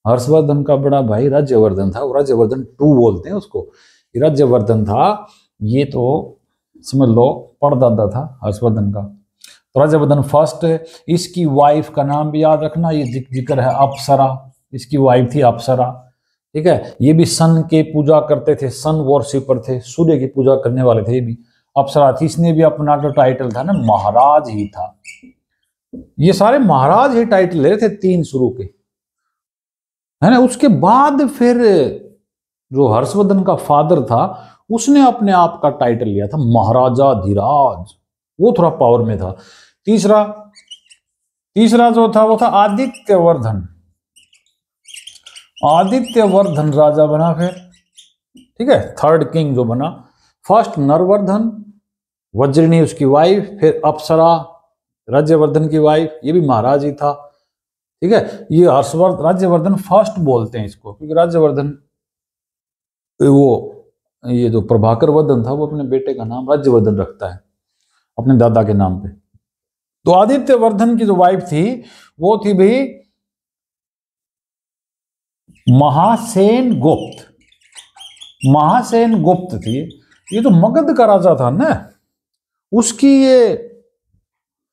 हर्षवर्धन का बड़ा भाई राज्यवर्धन था, और राज्यवर्धन 2 बोलते हैं उसको। राज्यवर्धन था, ये तो समझ लो परदादा था हर्षवर्धन का। तो राज्यवर्धन फर्स्ट है। इसकी वाइफ का नाम भी याद रखना, ये जिक्र है अप्सरा, इसकी वाइफ थी अप्सरा। ठीक है, ये भी सन के पूजा करते थे, सन वॉरशिपर थे, सूर्य की पूजा करने वाले थे, ये भी अप्सरा थी। इसने भी अपना जो टाइटल था ना महाराज ही था। ये सारे महाराज ही टाइटल ले रहे थे 3 शुरू के, है ना। उसके बाद फिर जो हर्षवर्धन का फादर था उसने अपने आप का टाइटल लिया था महाराजा धीराज, वो थोड़ा पावर में था। तीसरा जो था वो था आदित्यवर्धन। आदित्यवर्धन राजा बना फिर, ठीक है, थर्ड किंग जो बना। फर्स्ट नरवर्धन, वज्रिनी उसकी वाइफ, फिर अप्सरा राज्यवर्धन की वाइफ, ये भी महाराज ही था। ठीक है, ये हर्षवर्धन राज्यवर्धन फर्स्ट बोलते हैं इसको, क्योंकि राज्यवर्धन वो ये जो प्रभाकर वर्धन था वो अपने बेटे का नाम राज्यवर्धन रखता है अपने दादा के नाम पे। तो आदित्यवर्धन की जो वाइफ थी वो थी भाई महासेन गुप्त। महासेन गुप्त थी, ये तो मगध का राजा था ना, उसकी ये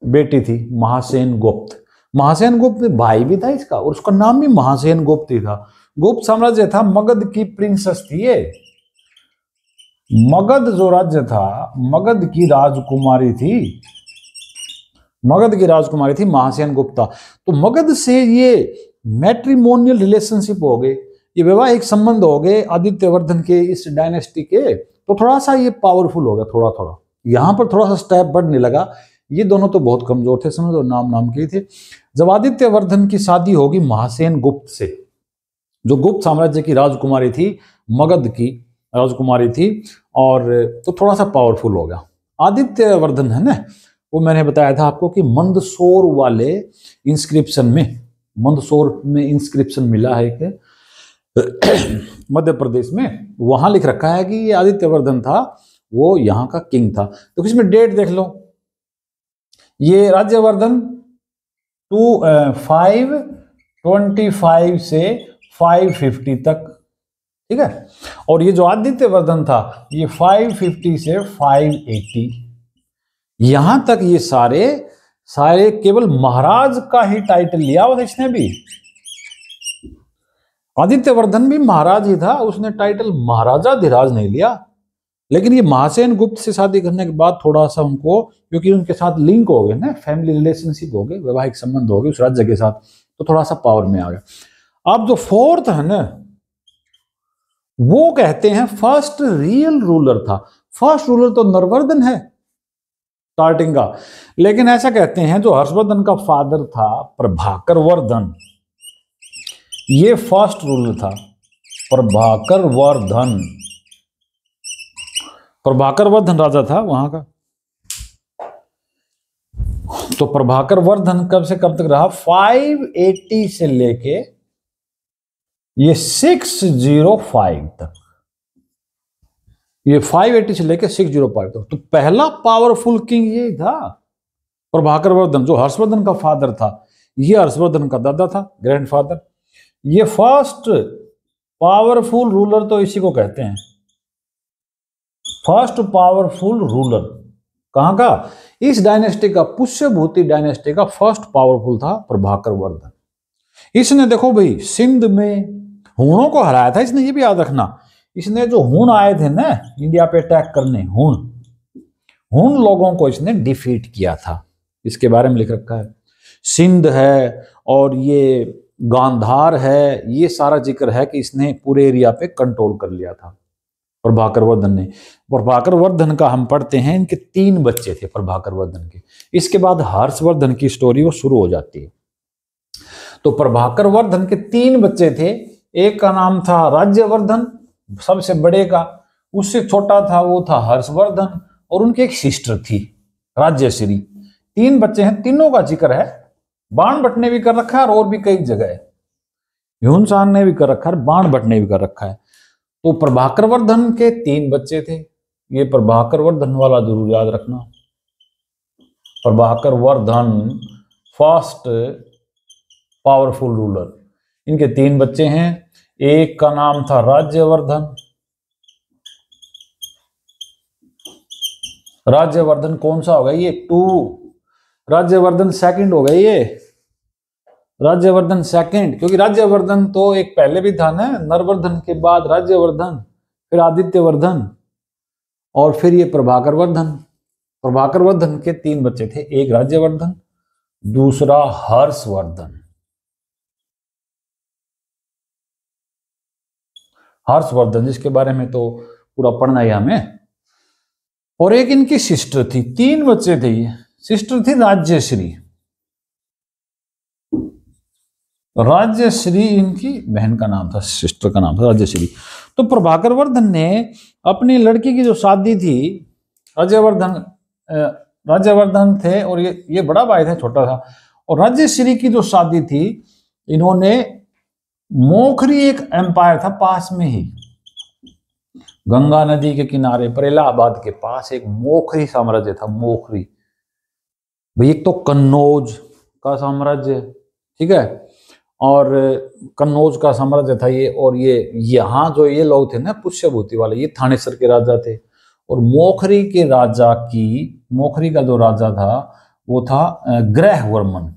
बेटी थी महासेन गुप्त। महासेन गुप्त भाई भी था इसका, और उसका नाम भी महासेन गुप्त ही था। गुप्त साम्राज्य था, मगध की प्रिंसेस थी ये। मगध जो राज्य था, मगध की राजकुमारी थी, मगध की राजकुमारी थी महासेन गुप्ता। तो मगध से ये मैट्रिमोनियल रिलेशनशिप हो गए, ये वैवाहिक संबंध हो गए आदित्यवर्धन के इस डायनेस्टी के। तो थोड़ा सा ये पावरफुल हो गया, थोड़ा थोड़ा यहां पर थोड़ा सा स्टेप बढ़ने लगा। ये दोनों तो बहुत कमजोर थे, समझो, नाम के थे। जब आदित्यवर्धन की शादी होगी महासेन गुप्त से, जो गुप्त साम्राज्य की राजकुमारी थी, मगध की राजकुमारी थी, और तो थोड़ा सा पावरफुल हो गया। आदित्यवर्धन है ना, वो मैंने बताया था आपको कि मंदसौर वाले इंस्क्रिप्शन में, मंदसौर में इंस्क्रिप्शन मिला है एक मध्य प्रदेश में, वहां लिख रखा है कि ये आदित्यवर्धन था, वो यहाँ का किंग था। तो इसमें डेट देख लो, ये राज्यवर्धन 525 से 550 तक, ठीक है। और ये जो आदित्यवर्धन था ये 550 से 580, यहां तक ये सारे सारे केवल महाराज का ही टाइटल लिया हुआ था इसने भी। आदित्यवर्धन भी महाराज ही था, उसने टाइटल महाराजा धीराज नहीं लिया। लेकिन ये महासेन गुप्त से शादी करने के बाद थोड़ा सा उनको, क्योंकि उनके साथ लिंक हो गए ना, फैमिली रिलेशनशिप हो गए, वैवाहिक संबंध हो गए उस राज्य के साथ, तो थोड़ा सा पावर में आ गया। अब जो फोर्थ है ना, वो कहते हैं फर्स्ट रियल रूलर था। फर्स्ट रूलर तो नरवर्धन है स्टार्टिंग का, लेकिन ऐसा कहते हैं जो हर्षवर्धन का फादर था प्रभाकर वर्धन, ये फर्स्ट रूलर था। प्रभाकर वर्धन, प्रभाकर वर्धन राजा था वहां का। तो प्रभाकर वर्धन कब से कब तक रहा? 580 से लेके ये 605 तक, ये 580 से लेके 605 तक। तो पहला पावरफुल किंग ये था प्रभाकर वर्धन, जो हर्षवर्धन का फादर था, ये हर्षवर्धन का दादा था, ग्रैंडफादर। ये फर्स्ट पावरफुल रूलर तो इसी को कहते हैं, फर्स्ट पावरफुल रूलर। कहां का? इस डायनेस्टी का, पुष्यभूति डायनेस्टी का फर्स्ट पावरफुल था प्रभाकर वर्धन। इसने देखो भाई सिंध में हूणों को हराया था इसने, ये भी याद रखना। इसने जो हूण आए थे ना इंडिया पे अटैक करने, हूण लोगों को इसने डिफीट किया था, इसके बारे में लिख रखा है। सिंध है और ये गांधार है, ये सारा जिक्र है कि इसने पूरे एरिया पे कंट्रोल कर लिया था प्रभाकर वर्धन ने। प्रभाकर वर्धन का हम पढ़ते हैं, इनके 3 बच्चे थे प्रभाकर वर्धन के। इसके बाद हर्षवर्धन की स्टोरी वो शुरू हो जाती है। तो प्रभाकर वर्धन के 3 बच्चे थे। एक का नाम था राज्यवर्धन, सबसे बड़े का, उससे छोटा था वो था हर्षवर्धन, और उनकी एक सिस्टर थी राज्यश्री। 3 बच्चे हैं, तीनों का जिक्र है। बाण भट्ट ने भी कर रखा है और भी कई जगह है, ह्यूनसांग ने भी कर रखा है, बाण भट्ट ने भी कर रखा है। तो प्रभाकर वर्धन के 3 बच्चे थे। ये प्रभाकर वर्धन वाला जरूर याद रखना। Prabhakar Vardhan first powerful ruler. इनके 3 बच्चे हैं। एक का नाम था राज्यवर्धन। राज्यवर्धन कौन सा हो गया? ये 2। राज्यवर्धन सेकंड हो गया ये, राज्यवर्धन सेकंड, क्योंकि राज्यवर्धन तो एक पहले भी था ना, नरवर्धन के बाद राज्यवर्धन, फिर आदित्यवर्धन, और फिर ये प्रभाकर वर्धन। प्रभाकर वर्धन के 3 बच्चे थे, एक राज्यवर्धन, दूसरा हर्षवर्धन। हर्षवर्धन जिसके बारे में तो पूरा पढ़ना है हमें। और एक इनकी सिस्टर थी, 3 बच्चे थे ये। सिस्टर थी राज्यश्री। राज्यश्री इनकी बहन का नाम था, सिस्टर का नाम था राज्यश्री। तो प्रभाकर वर्धन ने अपनी लड़की की जो शादी थी, राज्यवर्धन थे और ये बड़ा भाई था, छोटा था। और राज्यश्री की जो शादी थी, इन्होंने मोखरी, एक एम्पायर था पास में ही, गंगा नदी के किनारे पर इलाहाबाद के पास एक मोखरी साम्राज्य था। मोखरी भाई, एक तो कन्नौज का साम्राज्य, ठीक है, और कन्नौज का साम्राज्य था ये। और ये यहाँ जो ये लोग थे ना पुष्यभूति वाले, ये थानेसर के राजा थे। और मोखरी के राजा की, मोखरी का जो राजा था वो था ग्रहवर्मन।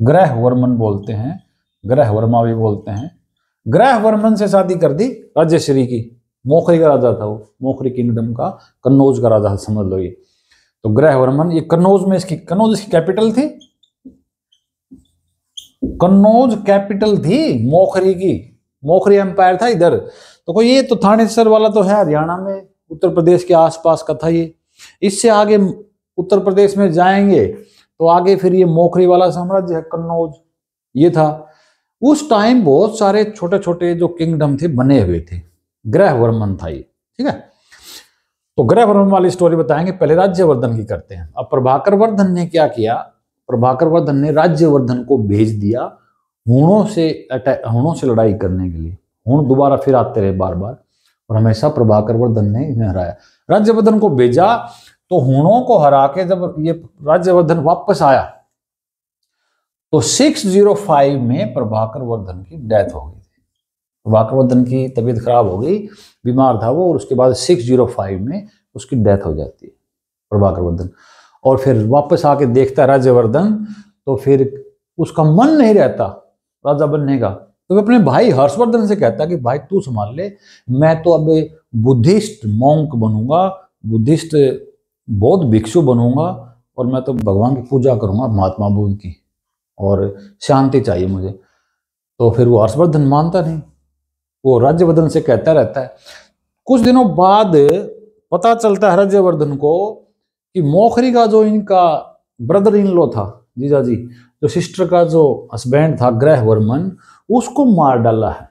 ग्रहवर्मन बोलते हैं, ग्रहवर्मा भी बोलते हैं। ग्रहवर्मन से शादी कर दी राज्यश्री की। मोखरी का राजा था वो, मोखरी किंगडम का, कन्नौज का राजा समझ लो ये। तो ग्रहवर्मन, ये कन्नौज में कन्नौज इसकी कैपिटल थी। कन्नौज कैपिटल थी मोखरी की, मोखरी एम्पायर था इधर। तो कोई ये तो थानेसर वाला तो है हरियाणा में, उत्तर प्रदेश के आसपास का था ये। इससे आगे उत्तर प्रदेश में जाएंगे तो आगे फिर ये मोखरी वाला साम्राज्य है कन्नौज, ये था। उस टाइम बहुत सारे छोटे छोटे जो किंगडम थे बने हुए थे, ग्रहवर्मन था ये, ठीक है। तो ग्रहवर्मन वाली स्टोरी बताएंगे, पहले राज्यवर्धन की करते हैं। अब प्रभाकर वर्धन ने क्या किया? प्रभाकर वर्धन ने राज्यवर्धन को भेज दिया हूणों से लड़ाई करने के लिए। हूण दोबारा फिर आते रहे बार बार, और हमेशा प्रभाकर वर्धन ने इन्हें हराया। राज्यवर्धन को भेजा, तो हूणों को हरा के जब ये राज्यवर्धन वापस आया तो 605 में प्रभाकर वर्धन की डेथ हो गई थी। प्रभाकर वर्धन की तबीयत खराब हो गई, बीमार था वो, और उसके बाद 605 में उसकी डेथ हो जाती है प्रभाकर वर्धन। और फिर वापस आके देखता है राज्यवर्धन, तो फिर उसका मन नहीं रहता राजा बनने का, तो वो अपने भाई हर्षवर्धन से कहता है कि भाई तू संभाल ले, मैं तो अब बुद्धिस्ट मॉन्क बनूंगा, बुद्धिस्ट बौद्ध भिक्षु बनूंगा, और मैं तो भगवान की पूजा करूंगा महात्मा बुद्ध की, और शांति चाहिए मुझे। तो फिर वो हर्षवर्धन मानता नहीं, वो राज्यवर्धन से कहता रहता है। कुछ दिनों बाद पता चलता है राज्यवर्धन को कि मोखरी का जो इनका ब्रदर इन लॉ था, जीजाजी, जो सिस्टर का जो हस्बैंड था ग्रहवर्मन, उसको मार डाला है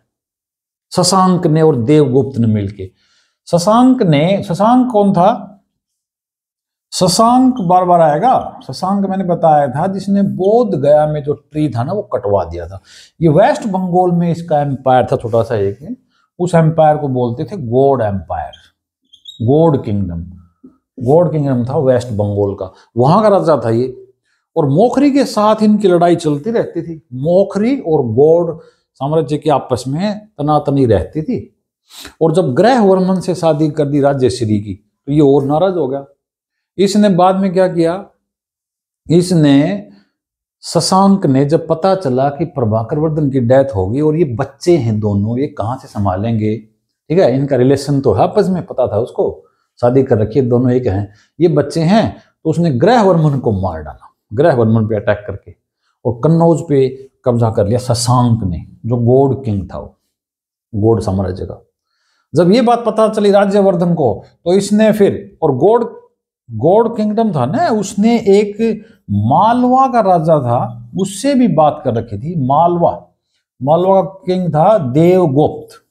शशांक ने और देवगुप्त ने मिलके। शशांक कौन था? शशांक बार बार आएगा। शशांक मैंने बताया था जिसने बोध गया में जो ट्री था ना वो कटवा दिया था। ये वेस्ट बंगाल में इसका एम्पायर था छोटा सा एक, उस एम्पायर को बोलते थे गॉड एम्पायर, गॉड किंगडम था वेस्ट बंगाल का, वहां का राजा था ये। और मोखरी के साथ इनकी लड़ाई चलती रहती थी, मोखरी और गौड़ साम्राज्य के आपस में तनातनी रहती थी। और जब ग्रहवर्मन से शादी कर दी राज्यश्री की तो ये और नाराज हो गया। इसने बाद में क्या किया, इसने शशांक ने जब पता चला कि प्रभाकर वर्धन की डेथ होगी और ये बच्चे हैं दोनों, ये कहाँ से संभालेंगे, ठीक है, इनका रिलेशन तो आपस में पता था उसको, शादी कर रखी है, दोनों एक हैं, ये बच्चे हैं, तो उसने ग्रहवर्मन को मार डाला, ग्रहवर्मन पे अटैक करके, और कन्नौज पे कब्जा कर लिया शशांक ने, जो गौड़ किंग था, वो गौड़ साम्राज्य का। जब ये बात पता चली राज्यवर्धन को तो इसने फिर, और गौड़ किंगडम था ना, उसने एक मालवा का राजा था उससे भी बात कर रखी थी। मालवा का किंग था देवगुप्त।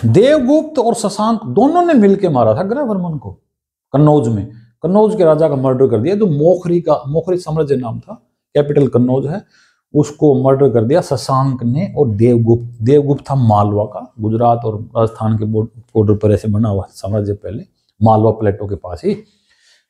देवगुप्त और शशांक दोनों ने मिलकर मारा था ग्रहवर्मन को कन्नौज में। कन्नौज के राजा का मर्डर कर दिया, जो मोखरी साम्राज्य नाम था, कैपिटल कन्नौज है, उसको मर्डर कर दिया शशांक ने। और देवगुप्त था मालवा का, गुजरात और राजस्थान के बॉर्डर पर ऐसे बना हुआ साम्राज्य पहले, मालवा प्लेटो के पास ही,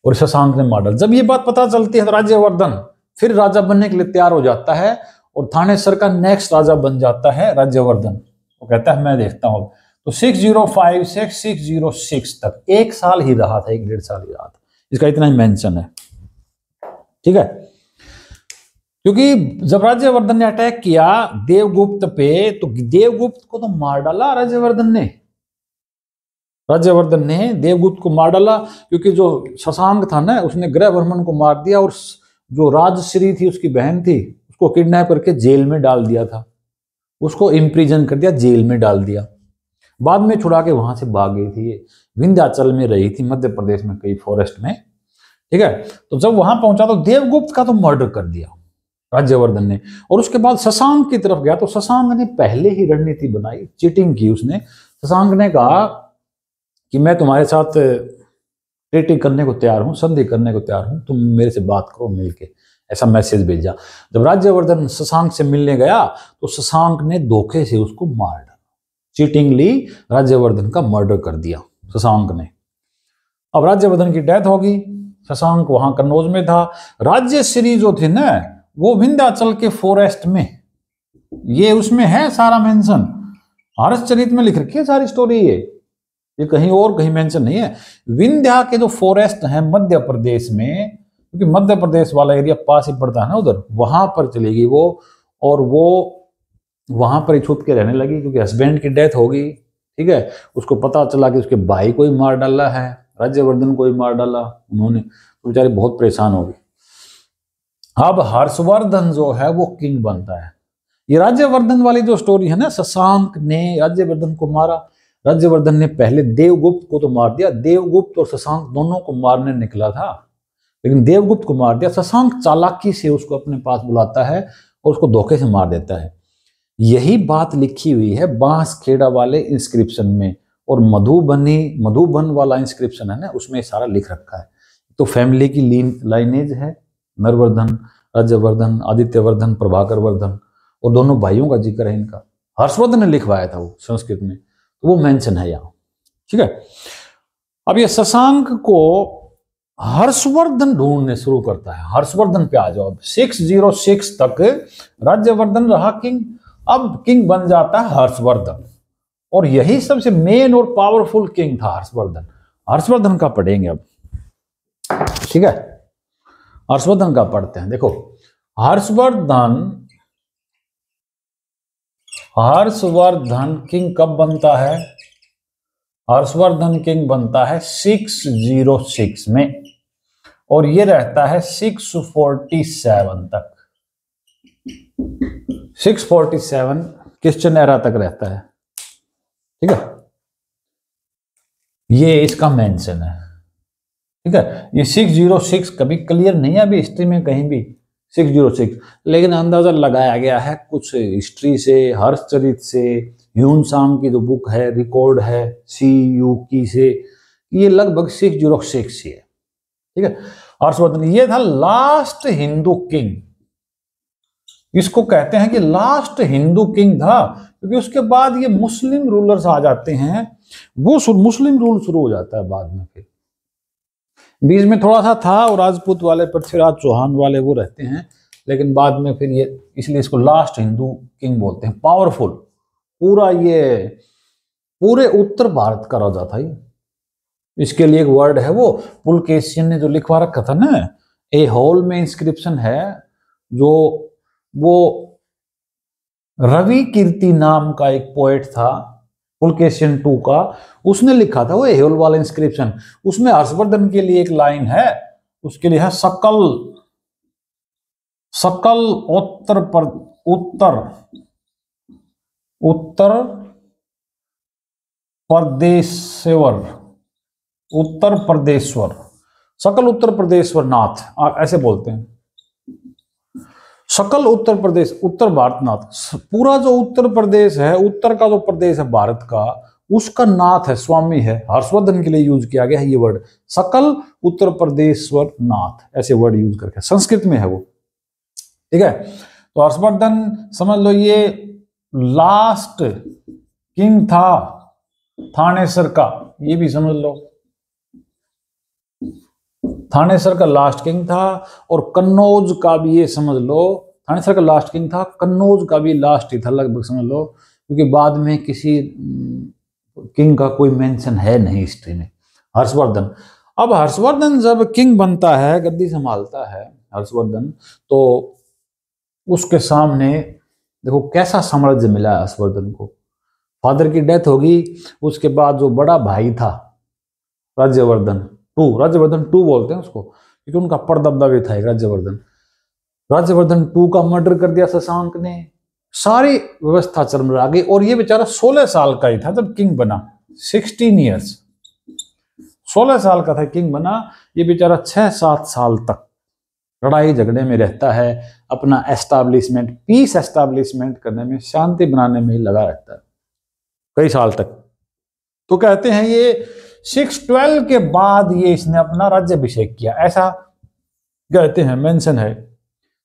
और शशांक ने मार डाला। जब ये बात पता चलती है तो राज्यवर्धन फिर राजा बनने के लिए तैयार हो जाता है, और थानेसर का नेक्स्ट राजा बन जाता है राज्यवर्धन। वो कहता है मैं देखता हूँ। तो 605 से 606 तक 1 साल ही रहा था, 1-1.5 साल ही रहा था, इसका इतना ही मेंशन है, ठीक है। क्योंकि जब राज्यवर्धन ने अटैक किया देवगुप्त पे, तो देवगुप्त को तो मार डाला राज्यवर्धन ने देवगुप्त को मार डाला, क्योंकि जो शशांक था ना उसने ग्रहवर्मन को मार दिया, और जो राजश्री थी उसकी बहन थी उसको किडनैप करके जेल में डाल दिया था, उसको इम्प्रिजन कर दिया, जेल में डाल दिया। बाद में छुड़ा के वहां से भाग गई थी, ये विंध्याचल में रही थी, मध्य प्रदेश में कई फॉरेस्ट में, ठीक है। तो जब वहां पहुंचा तो देवगुप्त का तो मर्डर कर दिया राज्यवर्धन ने, और उसके बाद शशांक की तरफ गया तो शशांक ने पहले ही रणनीति बनाई, चीटिंग की उसने। शशांक ने कहा कि मैं तुम्हारे साथ ट्रीटी करने को तैयार हूं, संधि करने को तैयार हूं, तुम मेरे से बात करो मिलके, ऐसा मैसेज भेजा। जब राज्यवर्धन शशांक से मिलने गया तो शशांक ने धोखे से उसको मार डाला, चीटिंगली राज्यवर्धन का मर्डर कर दिया शशांक ने। अब राज्यवर्धन की डेथ होगी, शशांक वहां कन्नौज में था। राज्यश्री जो थी ना वो विंध्याचल के फॉरेस्ट में, ये उसमें है सारा मेंशन, हर्षचरित में लिख रखी है सारी स्टोरी, ये कहीं और कहीं मेंशन नहीं है। विंध्या के जो फॉरेस्ट है मध्य प्रदेश में, क्योंकि मध्य प्रदेश वाला एरिया पास ही पड़ता है ना उधर, वहां पर चलेगी वो, और वो वहां पर ही छुप के रहने लगी, क्योंकि हस्बैंड की डेथ होगी, ठीक है। उसको पता चला कि उसके भाई को ही मार डाला है, राज्यवर्धन को ही मार डाला उन्होंने, तो बेचारे बहुत परेशान हो गए। अब हर्षवर्धन जो है वो किंग बनता है। ये राज्यवर्धन वाली जो स्टोरी है ना, शशांक ने राज्यवर्धन को मारा, राज्यवर्धन ने पहले देवगुप्त को तो मार दिया, देवगुप्त और शशांक दोनों को मारने निकला था, लेकिन देवगुप्त को मार दिया। शशांक चालाकी से उसको अपने पास बुलाता है और उसको धोखे से मार देता है। यही बात लिखी हुई है बांसखेड़ा वाले इंस्क्रिप्शन में, और मधुबन वाला इंस्क्रिप्शन है ना उसमें सारा लिख रखा है। तो फैमिली की लाइनेज है, नरवर्धन, राज्यवर्धन, आदित्यवर्धन, प्रभाकर वर्धन, और दोनों भाइयों का जिक्र है इनका। हर्षवर्धन ने लिखवाया था वो संस्कृत में, तो वो मेंशन है यहाँ, ठीक है। अब ये शशांक को हर्षवर्धन ढूंढने शुरू करता है। हर्षवर्धन पे आ जाओ। अब 606 तक राज्यवर्धन रहा किंग, अब किंग बन जाता है हर्षवर्धन, और यही सबसे मेन और पावरफुल किंग था हर्षवर्धन। हर्षवर्धन का पढ़ेंगे अब, ठीक है। हर्षवर्धन का पढ़ते हैं। देखो हर्षवर्धन किंग कब बनता है? हर्षवर्धन किंग बनता है 606 में, और ये रहता है 647 तक। 647 क्रिश्चियन एरा तक रहता है, ठीक है। ये इसका मेंशन है, ठीक है। ये 606 कभी क्लियर नहीं है अभी हिस्ट्री में कहीं भी 606, लेकिन अंदाजा लगाया गया है कुछ हिस्ट्री से, हर्षचरित से, ह्यूनसांग की जो बुक है, रिकॉर्ड है CUK से, ये लगभग 606 ही है, ठीक है। हर्षवर्धन ये था लास्ट हिंदू किंग, इसको कहते हैं कि लास्ट हिंदू किंग था, क्योंकि उसके बाद ये मुस्लिम रूलर्स आ जाते हैं, वो मुस्लिम रूल शुरू हो जाता है बाद में। फिर बीच में थोड़ा सा था, और राजपूत वाले, पृथ्वीराज चौहान वाले वो रहते हैं, लेकिन बाद में फिर ये, इसलिए इसको लास्ट हिंदू किंग बोलते हैं। पावरफुल, पूरा ये पूरे उत्तर भारत का राजा था ये। इसके लिए एक वर्ड है, वो पुलकेशियन ने जो लिखवा रखा था ना, ए होल में इंस्क्रिप्शन है, जो वो रवि कीर्ति नाम का एक पोएट था पुलकेशियन 2 का, उसने लिखा था वो एहोल वाला इंस्क्रिप्शन। उसमें हर्षवर्धन के लिए एक लाइन है, उसके लिए है सकल उत्तर प्रदेश्वर सकल उत्तर प्रदेश्वर नाथ, ऐसे बोलते हैं। सकल उत्तर प्रदेश, उत्तर भारत नाथ, पूरा जो उत्तर प्रदेश है, उत्तर का जो प्रदेश है भारत का, उसका नाथ है, स्वामी है। हर्षवर्धन के लिए यूज किया गया है ये वर्ड, सकल उत्तर प्रदेश्वर नाथ, ऐसे वर्ड यूज करके, संस्कृत में है वो, ठीक है। तो हर्षवर्धन समझ लो ये लास्ट किंग था थानेसर का, ये भी समझ लो, थानेसर का लास्ट किंग था, और कन्नौज का भी ये समझ लो, थानेसर का लास्ट किंग था, कन्नौज का भी लास्ट ही था लगभग समझ लो, क्योंकि बाद में किसी किंग का कोई मेंशन है नहीं हिस्ट्री में। हर्षवर्धन, अब हर्षवर्धन जब किंग बनता है, गद्दी संभालता है हर्षवर्धन, तो उसके सामने देखो कैसा साम्राज्य मिला है हर्षवर्धन को। फादर की डेथ होगी, उसके बाद जो बड़ा भाई था राज्यवर्धन टू बोलते हैं उसको, क्योंकि उनका परदब्दा भी था राज्यवर्धन 2 का मर्डर कर दिया शशांक ने, सारी व्यवस्था चरमरा गई। और ये बेचारा 16 साल का ही था जब किंग बना, 16 ईयर्स, 16 साल का था किंग बना। ये बेचारा 6-7 साल तक लड़ाई झगड़े में रहता है, अपना एस्टैब्लिशमेंट, पीस एस्टैब्लिशमेंट करने में, शांति बनाने में ही लगा रहता है कई साल तक। तो कहते हैं ये 612 के बाद ये इसने अपना राज्याभिषेक किया, ऐसा कहते हैं, मेंशन है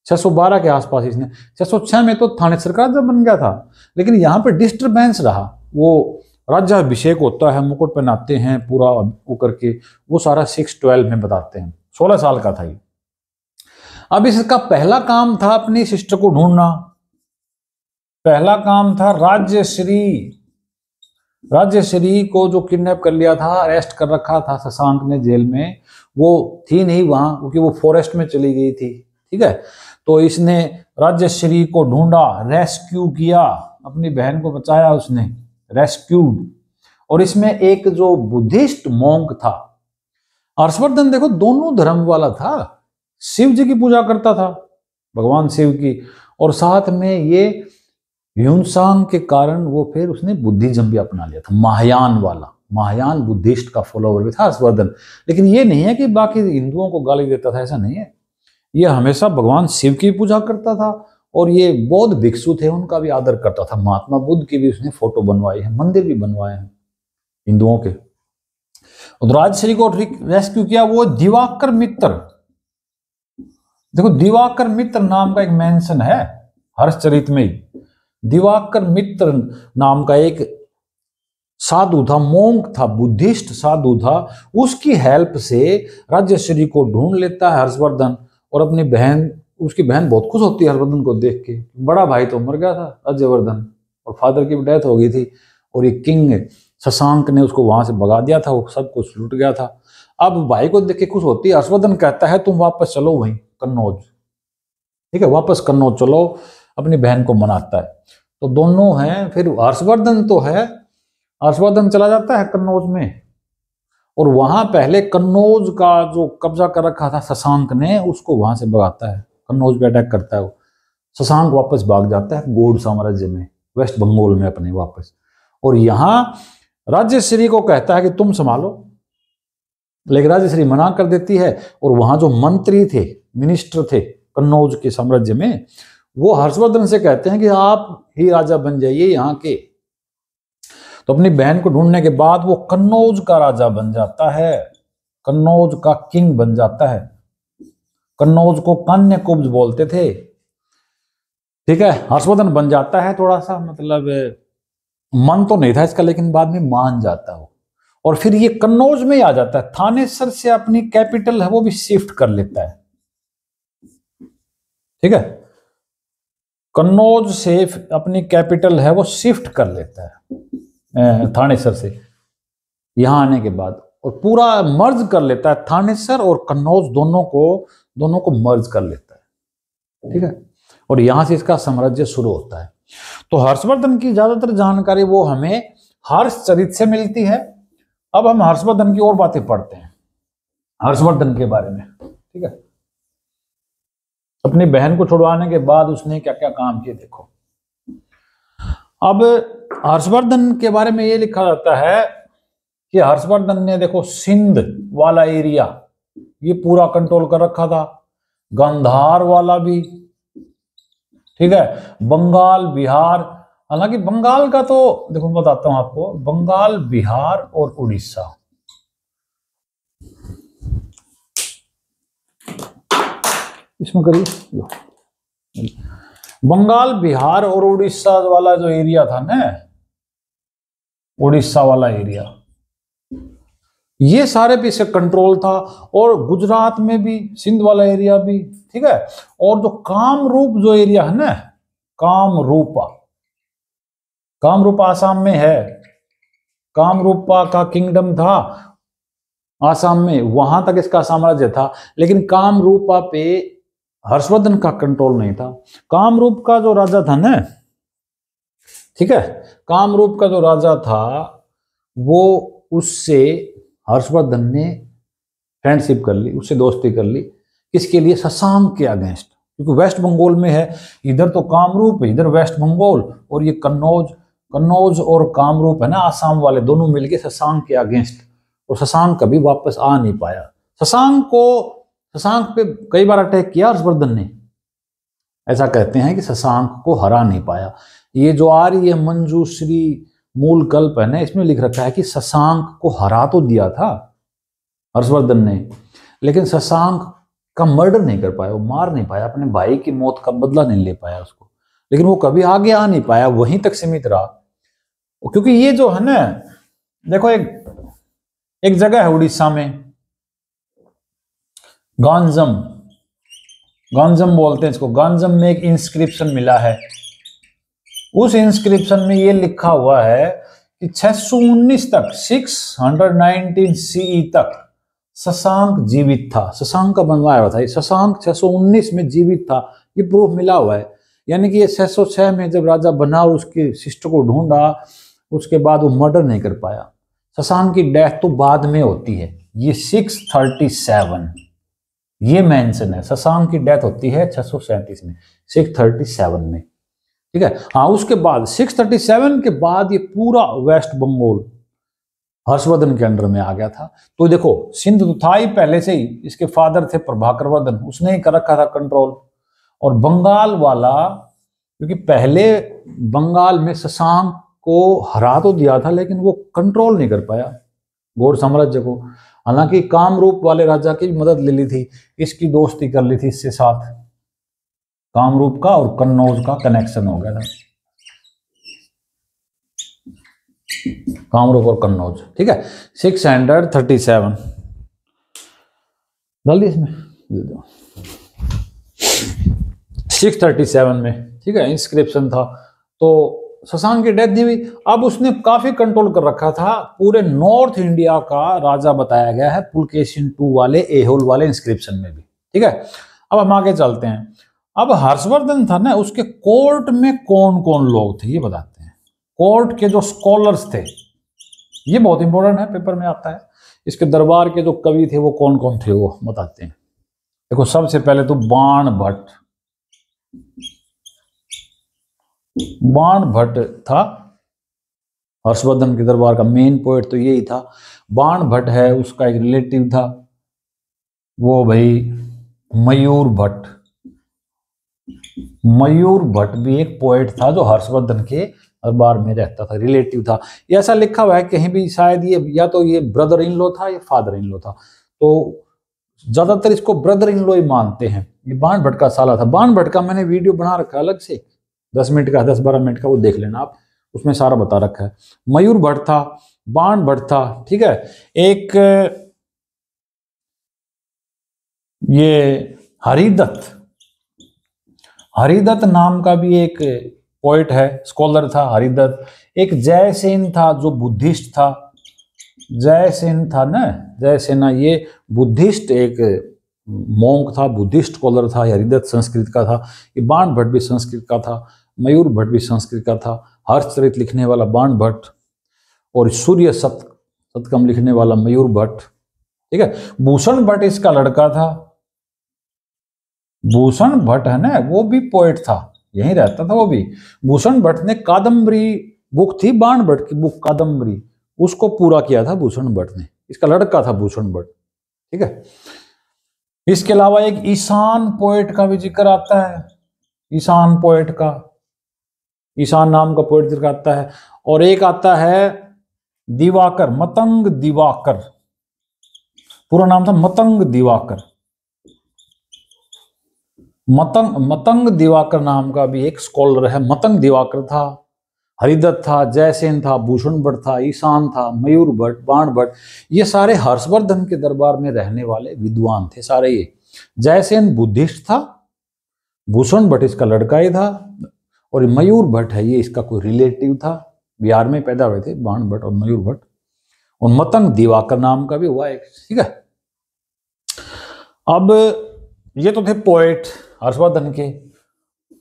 612 के आसपास इसने। 606 में तो थानेसर का राजा बन गया था, लेकिन यहाँ पे डिस्टर्बेंस रहा। वो राज्याभिषेक होता है, मुकुट पहनाते हैं पूरा वो करके, वो सारा 612 में बताते हैं। 16 साल का था ये। अब इसका पहला काम था अपनी सिस्टर को ढूंढना, पहला काम था राज्यश्री को जो किडनैप कर लिया था, अरेस्ट कर रखा था शशांक ने जेल में, वो थी नहीं वहां क्योंकि वो फॉरेस्ट में चली गई थी, ठीक है। तो इसने राज्यश्री को ढूंढा, रेस्क्यू किया, अपनी बहन को बचाया उसने, रेस्क्यूड। और इसमें एक जो बुद्धिस्ट मॉन्क था, हर्षवर्धन देखो दोनों धर्म वाला था, शिव जी की पूजा करता था, भगवान शिव की, और साथ में ये ह्यूनसांग के कारण वो फिर उसने बुद्धिज्म भी अपना लिया था, महायान वाला, महायान बुद्धिस्ट का फॉलोवर भी था हर्षवर्धन। लेकिन ये नहीं है कि बाकी हिंदुओं को गाली देता था, ऐसा नहीं है। ये हमेशा भगवान शिव की पूजा करता था, और ये बौद्ध भिक्षु थे उनका भी आदर करता था। महात्मा बुद्ध की भी उसने फोटो बनवाई है, मंदिर भी बनवाए हैं हिंदुओं के। और राजश्री को रेस्क्यू किया वो दिवाकर मित्र, देखो दिवाकर मित्र नाम का एक मेंशन है हर्षचरित में ही। दिवाकर मित्र नाम का एक साधु था, मोंक था, बुद्धिस्ट साधु था, उसकी हेल्प से राज्यश्री को ढूंढ लेता है हर्षवर्धन। और अपनी बहन, उसकी बहन बहुत खुश होती है हर्षवर्धन को देख के। बड़ा भाई तो मर गया था राज्यवर्धन, और फादर की भी डेथ हो गई थी, और ये किंग शशांक ने उसको वहां से भगा दिया था, वो सब कुछ लूट गया था। अब भाई को देख के खुश होती है। हर्षवर्धन कहता है तुम वापस चलो वहीं कन्नौज, ठीक है, वापस कन्नौज चलो, अपनी बहन को मनाता है। तो दोनों हैं, फिर हर्षवर्धन तो है, हर्षवर्धन चला जाता है कन्नौज में, और वहां पहले कन्नौज का जो कब्जा कर रखा था शशांक ने, उसको वहां से भगाता है, कन्नौज पे अटैक करता है वो। शशांक वापस भाग जाता है गौड़ साम्राज्य में, वेस्ट बंगाल में अपने वापस। और यहां राज्यश्री को कहता है कि तुम संभालो, लेकिन राज्यश्री मना कर देती है। और वहां जो मंत्री थे, मिनिस्टर थे कन्नौज के साम्राज्य में, वो हर्षवर्धन से कहते हैं कि आप ही राजा बन जाइए यहाँ के। तो अपनी बहन को ढूंढने के बाद वो कन्नौज का राजा बन जाता है, कन्नौज का किंग बन जाता है। कन्नौज को कान्यकुब्ज बोलते थे, ठीक है। हर्षवर्धन बन जाता है, थोड़ा सा मतलब मन तो नहीं था इसका, लेकिन बाद में मान जाता है। और फिर ये कन्नौज में ही आ जाता है, थानेसर से अपनी कैपिटल है वो भी शिफ्ट कर लेता है, ठीक है। कन्नौज से अपनी कैपिटल है वो शिफ्ट कर लेता है थानेसर से, यहां आने के बाद, और पूरा मर्ज कर लेता है, थानेसर और कन्नौज दोनों को मर्ज कर लेता है, ठीक है। और यहां से इसका साम्राज्य शुरू होता है। तो हर्षवर्धन की ज्यादातर जानकारी वो हमें हर्षचरित से मिलती है। अब हम हर्षवर्धन की और बातें पढ़ते हैं, हर्षवर्धन के बारे में, ठीक है। अपनी बहन को छुड़वाने के बाद उसने क्या क्या काम किए देखो। अब हर्षवर्धन के बारे में ये लिखा जाता है कि हर्षवर्धन ने देखो सिंध वाला एरिया ये पूरा कंट्रोल कर रखा था, गांधार वाला भी, ठीक है, बंगाल, बिहार। हालांकि बंगाल का तो देखो बताता हूं आपको, बंगाल, बिहार और उड़ीसा, इसमें करिए, बंगाल, बिहार और उड़ीसा वाला जो एरिया था ना, उड़ीसा वाला एरिया, ये सारे पे इसका कंट्रोल था। और गुजरात में भी सिंध वाला एरिया भी, ठीक है। और जो कामरूप जो एरिया है ना, कामरूपा, कामरूपा आसाम में है, कामरूपा का किंगडम था आसाम में, वहां तक इसका साम्राज्य था। लेकिन कामरूपा पे हर्षवर्धन का कंट्रोल नहीं था। कामरूप का जो राजा था ना, ठीक है, कामरूप का जो राजा था वो, उससे हर्षवर्धन ने फ्रेंडशिप कर ली, उससे दोस्ती कर ली। किसके लिए? शशांक के अगेंस्ट, क्योंकि वेस्ट बंगाल में है, इधर तो कामरूप है, इधर वेस्ट बंगाल, और ये कन्नौज और कामरूप है ना, आसाम वाले दोनों मिलके शशांक के अगेंस्ट। और शशांक कभी वापस आ नहीं पाया। शशांक पे कई बार अटैक किया हर्षवर्धन ने, ऐसा कहते हैं कि शशांक को हरा नहीं पाया। ये जो आ रही है मंजूश्री मूल कल्प है ना, इसमें लिख रखा है कि शशांक को हरा तो दिया था हर्षवर्धन ने, लेकिन शशांक का मर्डर नहीं कर पाया, वो मार नहीं पाया, अपने भाई की मौत का बदला नहीं ले पाया उसको, लेकिन वो कभी आगे आ नहीं पाया, वहीं तक सीमित रहा। क्योंकि ये जो है ना, देखो एक जगह है उड़ीसा में, गांजम बोलते हैं इसको, गांजम में एक इंस्क्रिप्शन मिला है। उस इंस्क्रिप्शन में ये लिखा हुआ है कि 619 तक, 619 सीई तक शशांक जीवित था। शशांक का बनवाया हुआ था, शशांक 619 में जीवित था, ये प्रूफ मिला हुआ है। यानी कि ये 606 में जब राजा बना और उसके सिस्टर को ढूंढा, उसके बाद वो मर्डर नहीं कर पाया। शशांक की डेथ तो बाद में होती है, ये 637 ये मेंशन है, शशांक की डेथ होती है 637 में, 637 में, ठीक है। हाँ, उसके बाद 637 के बाद ये पूरा वेस्ट बंगाल हर्षवर्धन के अंडर में आ गया था। तो देखो, सिंध तो था ही पहले से ही, इसके फादर थे प्रभाकर वर्धन, उसने ही कर रखा था कंट्रोल। और बंगाल वाला, क्योंकि पहले बंगाल में शशांक को हरा तो दिया था, लेकिन वो कंट्रोल नहीं कर पाया गौड़ साम्राज्य को। हालांकि कामरूप वाले राजा की मदद ले ली थी, इसकी दोस्ती कर ली थी इससे साथ, कामरूप का और कन्नौज का कनेक्शन हो गया था। कामरूप और कन्नौज, ठीक है। 637 जल्दी इसमें दे दो। 637 में, ठीक है, इंस्क्रिप्शन था। तो शशांक की डेथ नहीं हुई। अब उसने काफी कंट्रोल कर रखा था पूरे नॉर्थ इंडिया का राजा बताया गया है पुलकेशिन II वाले एहोल वाले इंस्क्रिप्शन में भी, ठीक है। अब हम आगे चलते हैं। अब हर्षवर्धन था ना, उसके कोर्ट में कौन कौन लोग थे ये बताते हैं। कोर्ट के जो स्कॉलर्स थे, ये बहुत इंपॉर्टेंट है, पेपर में आता है। इसके दरबार के जो कवि थे वो कौन कौन थे वो बताते हैं। देखो, सबसे पहले तो बाण भट्ट। बाण भट्ट था हर्षवर्धन के दरबार का मेन पोएट, तो यही था। बाण भट्ट है, उसका एक रिलेटिव था वो भाई मयूर भट्ट। मयूर भट्ट भी एक पोएट था जो हर्षवर्धन के दरबार में रहता था, रिलेटिव था। ये ऐसा लिखा हुआ है कहीं भी, शायद ये या तो ये ब्रदर इन लॉ था या फादर इन लॉ था, तो ज्यादातर इसको ब्रदर इन लॉ ही मानते हैं। ये बाण भट्ट का साला था। बाण भट्ट का मैंने वीडियो बना रखा है अलग से, 10 मिनट का, 10-12 मिनट का, वो देख लेना आप, उसमें सारा बता रखा है। मयूर भट्ट था, बाण भट्ट था, ठीक है। एक ये हरिदत्त, हरिदत्त नाम का भी एक पोइट है, स्कॉलर था हरिदत्त। एक जयसेन था जो बुद्धिस्ट था, जयसेन था ना, जयसेना, ये बुद्धिस्ट एक मोंक था, बुद्धिस्ट स्कॉलर था। हरिदत्त संस्कृत का था। ये बाण भट्ट भी संस्कृत का था, मयूर भट्ट भी संस्कृत का था। हर्षचरित लिखने वाला बाण भट्ट और सूर्य शतकम लिखने वाला मयूर भट्ट, ठीक है। भूषण भट्ट इसका लड़का था। भूषण भट्ट है ना, वो भी पोएट था, यहीं रहता था वो भी। भूषण भट्ट ने कादम्बरी बुक थी, बाण भट्ट की बुक कादम्बरी, उसको पूरा किया था भूषण भट्ट ने। इसका लड़का था भूषण भट्ट, ठीक है। इसके अलावा एक ईशान पोएट का भी जिक्र आता है, ईशान पोएट का, ईशान नाम का पोएट जिक्र आता है। और एक आता है दिवाकर, मतंग दिवाकर, पूरा नाम था मतंग दिवाकर। मतंग दिवाकर नाम का भी एक स्कॉलर है। मतंग दिवाकर था, हरिदत्त था, जयसेन था, भूषण भट्ट था, ईशान था, मयूर भट्ट, बाण भट्ट, ये सारे हर्षवर्धन के दरबार में रहने वाले विद्वान थे सारे ये। जयसेन बुद्धिस्ट था, भूषण भट्ट इसका लड़का ही था, और मयूर भट्ट है ये इसका कोई रिलेटिव था, बिहार में पैदा हुए थे बाण भट्ट और मयूर भट्ट। और मतंग दिवाकर नाम का भी हुआ एक, ठीक है। अब ये तो थे पोएट हर्षवर्धन के।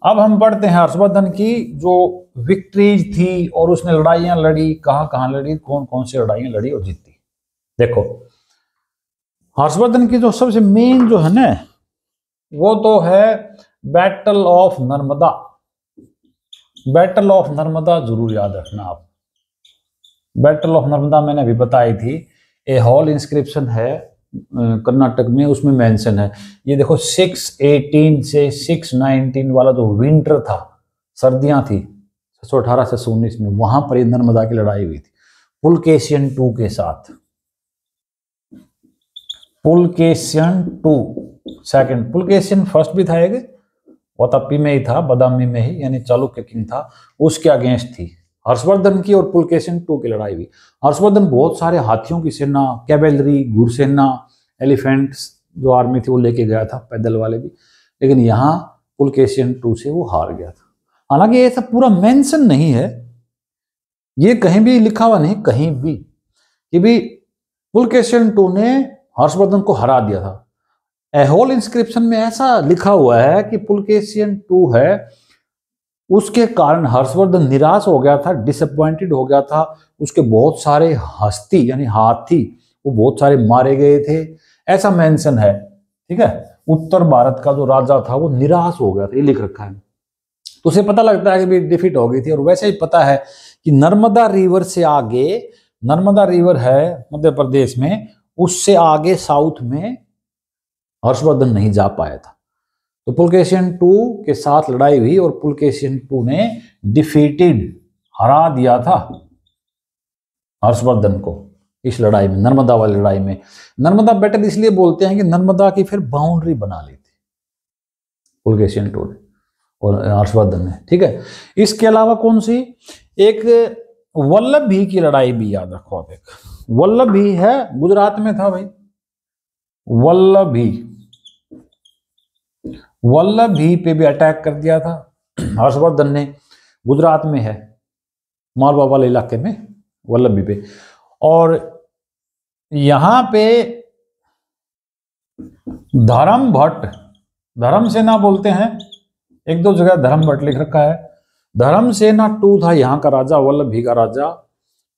अब हम पढ़ते हैं हर्षवर्धन की जो विक्ट्रीज थी और उसने लड़ाइयां लड़ी, कहां कहां लड़ी, कौन कौन सी लड़ाइयां लड़ी और जीती। देखो, हर्षवर्धन की जो सबसे मेन जो है ना, वो तो है battle of Narmada. Battle of Narmada जरूर याद रखना आप। बैटल ऑफ नर्मदा मैंने अभी बताई थी, एहोल इंस्क्रिप्शन है कर्नाटक में, उसमें मेंशन है। ये देखो 618 से 619 वाला जो विंटर था, सर्दियां थी 618 से 619 में, वहां पर नर्मदा की लड़ाई हुई थी पुलकेशिन II के साथ। Pulakeshin II second, Pulakeshin first भी था, एक वतापी में ही था, बदामी में ही, यानी चालुक्य किंग था, उसके अगेंस्ट थी हर्षवर्धन की और पुलकेशिन II की लड़ाई हुई। हर्षवर्धन बहुत सारे हाथियों की सेना, कैवेलरी, घुड़सेना, एलिफेंट्स जो आर्मी थी वो लेके गया था, पैदल वाले भी, लेकिन यहाँ पुलकेशिन II से वो हार गया था। हालांकि ये सब पूरा मेंशन नहीं है, ये कहीं भी लिखा हुआ नहीं कहीं भी कि भी पुलकेशिन II ने हर्षवर्धन को हरा दिया था। एहोल इंस्क्रिप्शन में ऐसा लिखा हुआ है कि पुलकेशिन II है, उसके कारण हर्षवर्धन निराश हो गया था, डिसअपॉइंटेड हो गया था। उसके बहुत सारे हस्ती यानी हाथी वो बहुत सारे मारे गए थे, ऐसा मेंशन है, ठीक है। उत्तर भारत का जो राजा था वो निराश हो गया था, ये लिख रखा है। तो उसे पता लगता है कि भी डिफीट हो गई थी। और वैसे ही पता है कि नर्मदा रिवर से आगे, नर्मदा रिवर है मध्य प्रदेश में, उससे आगे साउथ में हर्षवर्धन नहीं जा पाया था। तो पुलकेशिन II के साथ लड़ाई हुई और पुलकेशिन II ने डिफीटेड, हरा दिया था हर्षवर्धन को इस लड़ाई में, नर्मदा वाली लड़ाई में। नर्मदा बैटल इसलिए बोलते हैं कि नर्मदा की फिर बाउंड्री बना ली थी पुलकेशिन II ने और हर्षवर्धन ने, ठीक है। इसके अलावा कौन सी, एक वल्लभी की लड़ाई भी याद रखो। देख, वल्लभी है गुजरात में था भाई, वल्लभी, वल्लभी पे भी अटैक कर दिया था हर्षवर्धन ने। गुजरात में है, मालवा वाले इलाके में, वल्लभी पे। और यहां पे धर्म भट्ट, धर्म सेना बोलते हैं, एक दो जगह धर्म भट्ट लिख रखा है। धर्म सेना 2 था यहां का राजा, वल्लभी का राजा,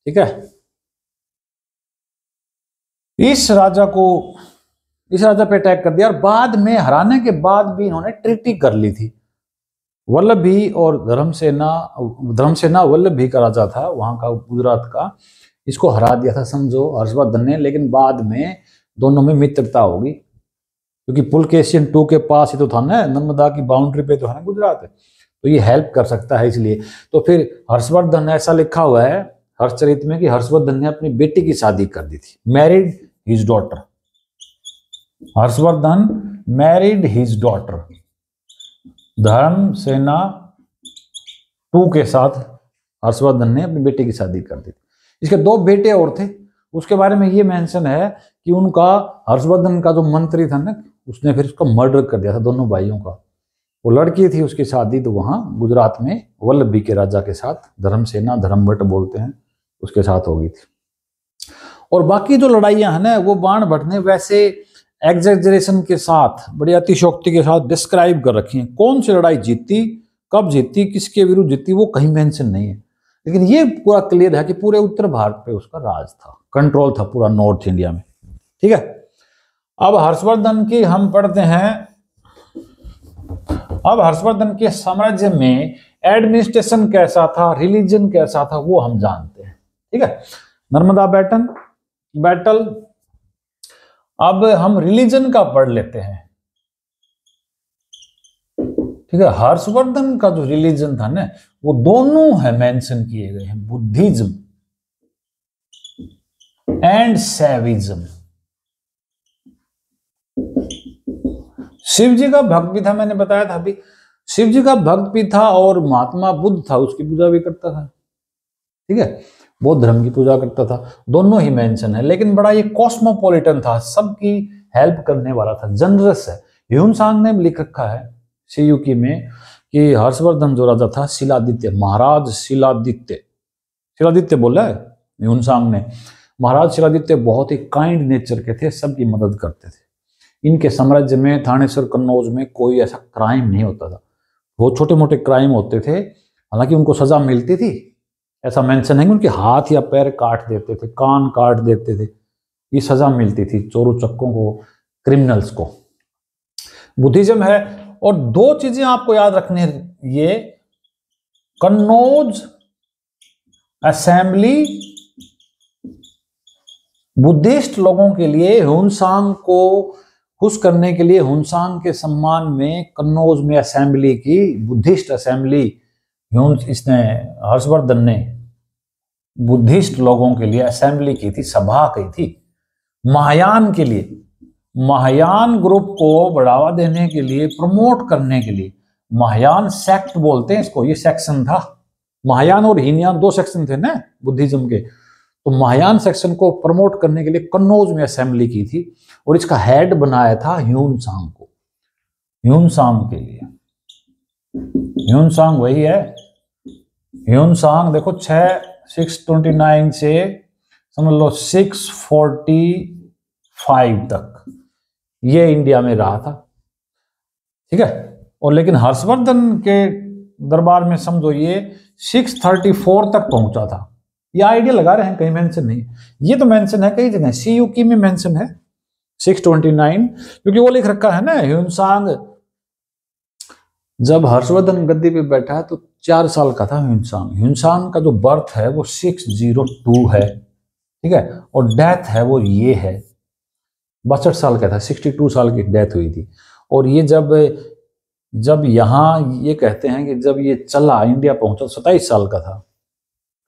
ठीक है। इस राजा पे अटैक कर दिया और बाद में हराने के बाद भी इन्होंने ट्रीटी कर ली थी। वल्लभी और धर्मसेना वल्लभी का राजा था वहां का, गुजरात का, इसको हरा दिया था समझो हर्षवर्धन ने। लेकिन बाद में दोनों में मित्रता होगी, क्योंकि पुलकेशियन 2 के पास ही तो था ना, नर्मदा की बाउंड्री पे तो है ना गुजरात, तो ये हेल्प कर सकता है इसलिए। तो फिर हर्षवर्धन, ऐसा लिखा हुआ है हर्षचरित में कि हर्षवर्धन ने अपनी बेटी की शादी कर दी थी, married his daughter. Harshvardhan married his daughter, Dharmasena 2 के साथ हर्षवर्धन ने अपनी बेटी की शादी कर दी थी। इसके 2 बेटे और थे, उसके बारे में ये मेंशन है कि उनका, हर्षवर्धन का जो मंत्री था ना, उसने फिर उसका मर्डर कर दिया था दोनों भाइयों का। वो लड़की थी उसकी शादी तो वहां गुजरात में वल्लभी के राजा के साथ, धर्मसेना, धर्मभट्ट बोलते हैं, उसके साथ हो गई थी। और बाकी जो लड़ाइयां हैं ना, वो बाणभट्ट ने वैसे एग्जेजरेशन के साथ, बड़ी अतिशयोक्ति के साथ डिस्क्राइब कर रखी है। कौन सी लड़ाई जीती, कब जीती, किसके विरुद्ध जीती, वो कहीं मेंशन नहीं है। लेकिन ये पूरा क्लियर है कि पूरे उत्तर भारत पे उसका राज था, कंट्रोल था पूरा नॉर्थ इंडिया में, ठीक है। अब हर्षवर्धन की हम पढ़ते हैं, अब हर्षवर्धन के साम्राज्य में एडमिनिस्ट्रेशन कैसा था, रिलीजन कैसा था, वो हम जानते हैं, ठीक है। नर्मदा बैटल। अब हम रिलीजन का पढ़ लेते हैं, ठीक है। हर्षवर्धन का जो रिलीजन था ना, वो दोनों है मेंशन किए गए हैं, बुद्धिज्म एंड सैविज्म। शिव जी का भक्त भी था, मैंने बताया था अभी, शिव जी का भक्त भी था और महात्मा बुद्ध था, उसकी पूजा भी करता था, ठीक है। बौद्ध धर्म की पूजा करता था, दोनों ही मेंशन है। लेकिन बड़ा ये कॉस्मोपॉलिटन था, सबकी हेल्प करने वाला था, जनरस है। ह्यून-सांग ने लिख रखा है सीयूकी में कि हर्षवर्धन जो राजा था, शिलादित्य, महाराज शिलादित्य बोला है ह्यून-सांग ने। महाराज शिलादित्य बहुत ही काइंड नेचर के थे, सबकी मदद करते थे। इनके साम्राज्य में, थानेश्वर, कन्नौज में कोई ऐसा क्राइम नहीं होता था। बहुत छोटे मोटे क्राइम होते थे, हालांकि उनको सजा मिलती थी, ऐसा मेंशन है कि उनके हाथ या पैर काट देते थे, कान काट देते थे, ये सजा मिलती थी चोरों चक्कों को, क्रिमिनल्स को। बुद्धिज्म है। और 2 चीजें आपको याद रखनी है, ये कन्नौज असेंबली बुद्धिस्ट लोगों के लिए, ह्यून-सांग को खुश करने के लिए, ह्यून-सांग के सम्मान में कन्नौज में असेंबली की, बुद्धिस्ट असेंबली, इसने, हर्षवर्धन ने बुद्धिस्ट लोगों के लिए असेंबली की थी, सभा की थी, महायान के लिए, महायान ग्रुप को बढ़ावा देने के लिए, प्रमोट करने के लिए। महायान सेक्ट बोलते हैं इसको, ये सेक्शन था। महायान और हीनयान 2 सेक्शन थे ना बुद्धिज्म के, तो महायान सेक्शन को प्रमोट करने के लिए कन्नौज में असेंबली की थी और इसका हेड बनाया था ह्यून-सांग को, ह्यून-सांग के लिए। ह्यून-सांग वही है, ह्यून-सांग देखो 629 से समझ लो 645 तक ये इंडिया में रहा था, ठीक है। और लेकिन हर्षवर्धन के दरबार में समझो ये 634 तक पहुंचा था। ये आइडिया लगा रहे हैं, कहीं मेंशन नहीं, ये तो मेंशन है कई जगह, सीयूकी में मेंशन है 629, क्योंकि वो लिख रखा है ना, ह्यून-सांग जब हर्षवर्धन गद्दी पे बैठा है तो 4 साल का था ह्यून-सांग। ह्यून-सांग का जो बर्थ है वो 602 है, ठीक है, और डेथ है वो ये है, 62 साल का था, 62 साल की डेथ हुई थी। और ये जब यहाँ ये कहते हैं कि जब ये चला इंडिया पहुंचा 27 साल का था,